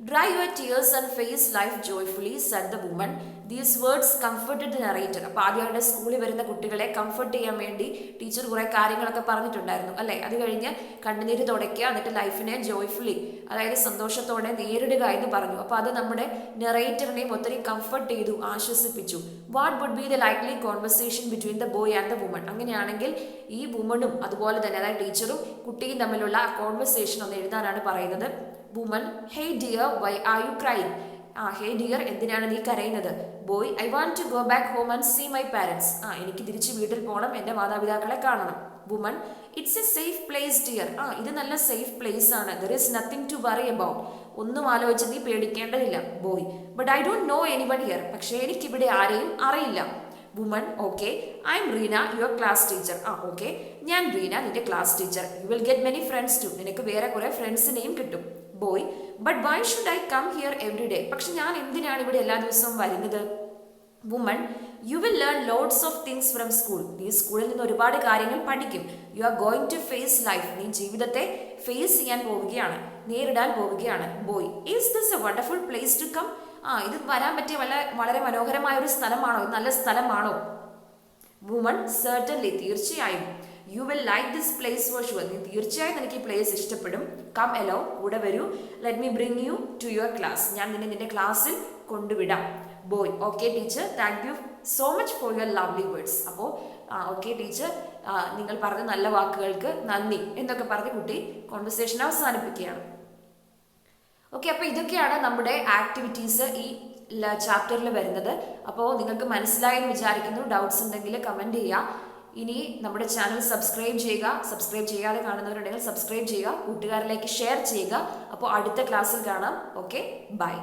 Dry your tears and face life joyfully, said the woman. These words comforted the narrator. അപ്പോൾ ആദ്യമായിട്ട് സ്കൂളിൽ വരുന്ന കുട്ടികളെ കംഫർട്ട് ചെയ്യാൻ വേണ്ടി ടീച്ചർ കുറേ കാര്യങ്ങളൊക്കെ പറഞ്ഞിട്ടുണ്ടായിരുന്നു അല്ലേ. അത് കഴിഞ്ഞ് കണ്ണുനീര് തുടയ്ക്കുക, എന്നിട്ട് ലൈഫിനെ ജോയ്ഫുള്ളി, അതായത് സന്തോഷത്തോടെ നേരിടുക എന്ന് പറഞ്ഞു. അപ്പോൾ അത് നമ്മുടെ നെറേറ്ററിനെയും ഒത്തിരി കംഫർട്ട് ചെയ്തു, ആശ്വസിപ്പിച്ചു. What would be the likely conversation between the boy and the woman? അങ്ങനെയാണെങ്കിൽ ഈ വുമണും അതുപോലെ തന്നെ അതായത് ടീച്ചറും കുട്ടിയും തമ്മിലുള്ള ആ കോൺവെർസേഷൻ ഒന്ന് എഴുതാനാണ് പറയുന്നത്. Woman, hey dear, why are you crying? Hey dear, എന്തിനാണ് നീ കരയുന്നത്? Boy, I want to go back home and see my parents. എനിക്ക് തിരിച്ച് വീട്ടിൽ പോകണം, എൻ്റെ മാതാപിതാക്കളെ കാണണം. Woman, it's a safe place dear. ഇത് നല്ല സേഫ് പ്ലേസ് ആണ്. There is nothing to worry about. ഒന്നും ആലോചിച്ച് നീ പേടിക്കേണ്ടതില്ല. Boy, but I don't know anybody here. പക്ഷേ എനിക്കിവിടെ ആരെയും അറിയില്ല. Woman, okay, I M Reena, your class teacher. Okay, ഞാൻ റീന, നിന്റെ class teacher. You will get many friends too. നിനക്ക് വേറെ കുറെ ഫ്രണ്ട്സിനെയും കിട്ടും. Boy, but why should I come here every day? പക്ഷെ ഞാൻ എന്തിനാണ് ഇവിടെ എല്ലാ ദിവസവും വരുന്നത്? Woman, you will learn lots of things from school. നീ സ്കൂളിൽ നിന്ന് ഒരുപാട് കാര്യങ്ങൾ പഠിക്കും. You are going to face life. നീ ജീവിതത്തെ ഫേസ് ചെയ്യാൻ പോവുകയാണ്, നേരിടാൻ പോവുകയാണ്. Boy, is this a wonderful place to come? ഇത് വരാൻ പറ്റിയ വളരെ മനോഹരമായ ഒരു സ്ഥലമാണോ? നല്ല സ്ഥലമാണോ? വുമൺ, സർട്ടൻലി, തീർച്ചയായും. You will like this place for sure. നീ തീർച്ചയായും എനിക്ക് ഈ പ്ലേസ് ഇഷ്ടപ്പെടും. കം എലോ, കൂടെ വരൂ. Let me bring you to your class. ഞാൻ നിന്റെ ക്ലാസ്സിൽ കൊണ്ടുവിടാം. Boy, okay teacher, thank you so much for your lovely words. അപ്പോൾ ഓക്കെ ടീച്ചർ, നിങ്ങൾ പറഞ്ഞ നല്ല വാക്കുകൾക്ക് നന്ദി എന്നൊക്കെ പറഞ്ഞ് കുട്ടി കോൺവെർസേഷൻ അവസാനിപ്പിക്കുകയാണ്. ഓക്കെ, അപ്പോൾ ഇതൊക്കെയാണ് നമ്മുടെ ആക്ടിവിറ്റീസ് ഈ ചാപ്റ്ററിൽ വരുന്നത്. അപ്പോൾ നിങ്ങൾക്ക് മനസ്സിലായെന്ന് വിചാരിക്കുന്നു. ഡൗട്ട്സ് ഉണ്ടെങ്കിൽ കമൻറ്റ് ചെയ്യുക. ഇനി നമ്മുടെ ചാനൽ സബ്സ്ക്രൈബ് ചെയ്യുക. സബ്സ്ക്രൈബ് ചെയ്യാതെ കാണുന്നവരുണ്ടെങ്കിൽ സബ്സ്ക്രൈബ് ചെയ്യുക, കൂട്ടുകാരിലേക്ക് ഷെയർ ചെയ്യുക. അപ്പോൾ അടുത്ത ക്ലാസ്സിൽ കാണാം. Okay, by.